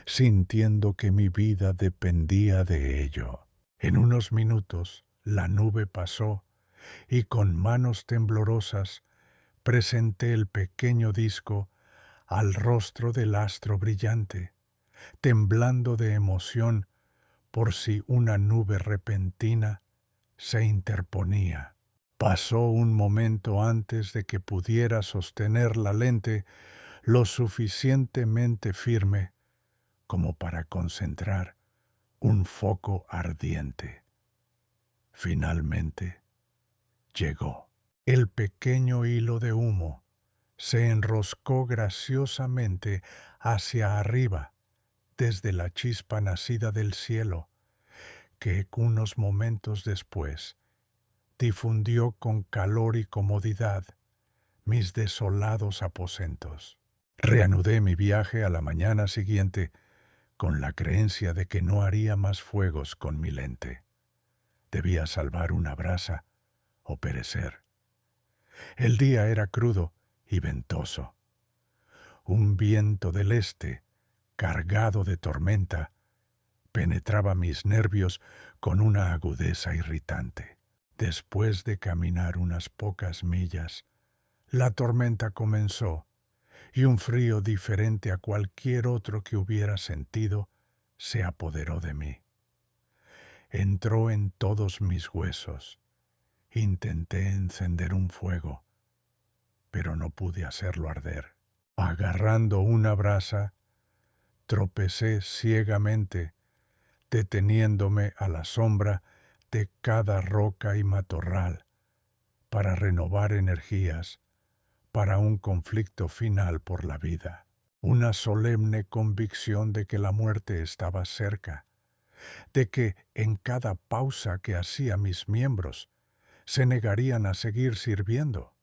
[SPEAKER 1] sintiendo que mi vida dependía de ello. En unos minutos la nube pasó y con manos temblorosas presenté el pequeño disco al rostro del astro brillante, temblando de emoción por si una nube repentina se interponía. Pasó un momento antes de que pudiera sostener la lente lo suficientemente firme como para concentrar un foco ardiente. Finalmente llegó. El pequeño hilo de humo se enroscó graciosamente hacia arriba desde la chispa nacida del cielo, que unos momentos después difundió con calor y comodidad mis desolados aposentos. Reanudé mi viaje a la mañana siguiente con la creencia de que no haría más fuegos con mi lente. Debía salvar una brasa o perecer. El día era crudo y ventoso. Un viento del este, cargado de tormenta, penetraba mis nervios con una agudeza irritante. Después de caminar unas pocas millas, la tormenta comenzó, y un frío diferente a cualquier otro que hubiera sentido se apoderó de mí. Entró en todos mis huesos. Intenté encender un fuego, pero no pude hacerlo arder. Agarrando una brasa, tropecé ciegamente, deteniéndome a la sombra de cada roca y matorral para renovar energías para un conflicto final por la vida. Una solemne convicción de que la muerte estaba cerca, de que en cada pausa que hacía mis miembros se negarían a seguir sirviendo,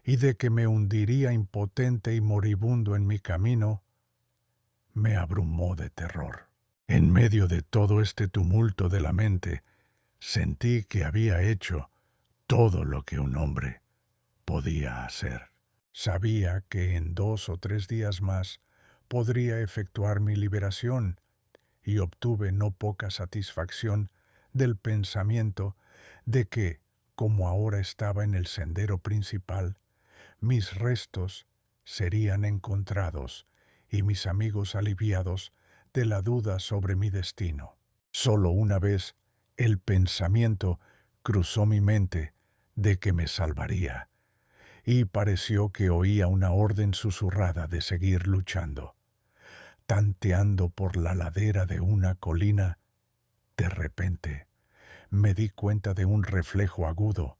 [SPEAKER 1] y de que me hundiría impotente y moribundo en mi camino, me abrumó de terror. En medio de todo este tumulto de la mente, sentí que había hecho todo lo que un hombre podía hacer. Sabía que en 2 o 3 días más podría efectuar mi liberación, y obtuve no poca satisfacción del pensamiento de que, como ahora estaba en el sendero principal, mis restos serían encontrados y mis amigos aliviados de la duda sobre mi destino. Solo una vez el pensamiento cruzó mi mente de que me salvaría, y pareció que oía una orden susurrada de seguir luchando. Tanteando por la ladera de una colina, de repente me di cuenta de un reflejo agudo,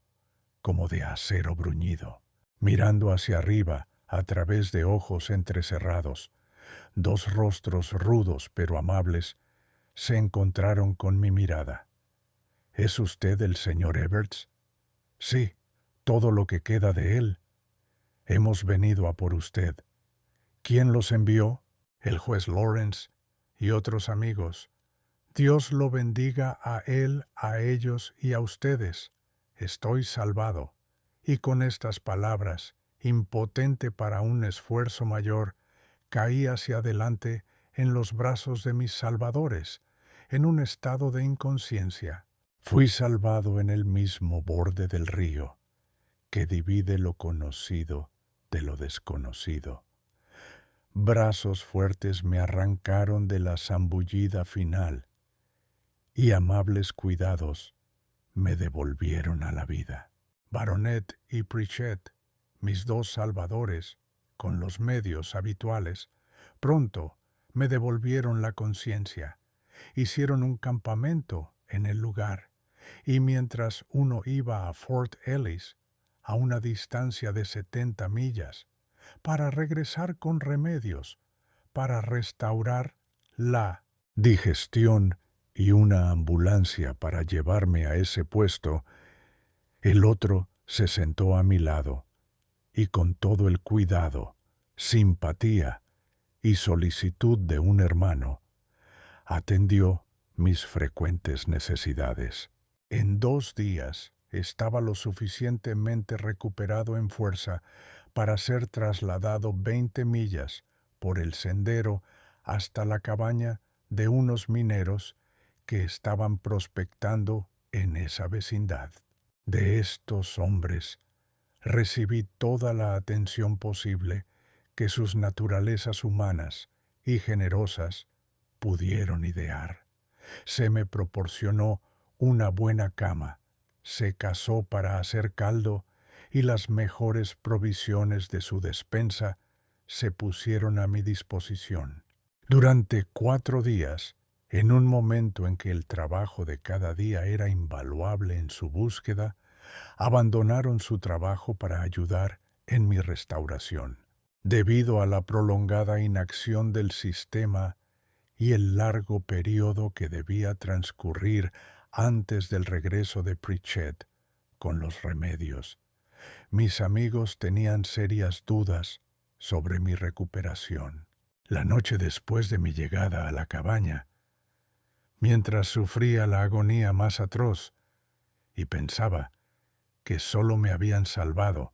[SPEAKER 1] como de acero bruñido. Mirando hacia arriba, a través de ojos entrecerrados, 2 rostros rudos pero amables se encontraron con mi mirada. ¿Es usted el señor Evarts? Sí, todo lo que queda de él. Hemos venido a por usted. ¿Quién los envió? El juez Lawrence y otros amigos. Dios lo bendiga a él, a ellos y a ustedes. Estoy salvado. Y con estas palabras, impotente para un esfuerzo mayor, caí hacia adelante en los brazos de mis salvadores, en un estado de inconsciencia. Fui salvado en el mismo borde del río, que divide lo conocido de lo desconocido. Brazos fuertes me arrancaron de la zambullida final, y amables cuidados me devolvieron a la vida. Baronet y Pritchett, mis 2 salvadores, con los medios habituales, pronto me devolvieron la conciencia. Hicieron un campamento en el lugar, y mientras uno iba a Fort Ellis, a una distancia de 70 millas, para regresar con remedios, para restaurar la digestión y una ambulancia para llevarme a ese puesto, el otro se sentó a mi lado y con todo el cuidado, simpatía y solicitud de un hermano, atendió mis frecuentes necesidades. En 2 días estaba lo suficientemente recuperado en fuerza para ser trasladado 20 millas por el sendero hasta la cabaña de unos mineros que estaban prospectando en esa vecindad. De estos hombres recibí toda la atención posible que sus naturalezas humanas y generosas pudieron idear. Se me proporcionó una buena cama, se cazó para hacer caldo, y las mejores provisiones de su despensa se pusieron a mi disposición. Durante 4 días, en un momento en que el trabajo de cada día era invaluable en su búsqueda, abandonaron su trabajo para ayudar en mi restauración. Debido a la prolongada inacción del sistema y el largo periodo que debía transcurrir antes del regreso de Pritchett con los remedios, mis amigos tenían serias dudas sobre mi recuperación. La noche después de mi llegada a la cabaña, mientras sufría la agonía más atroz y pensaba que solo me habían salvado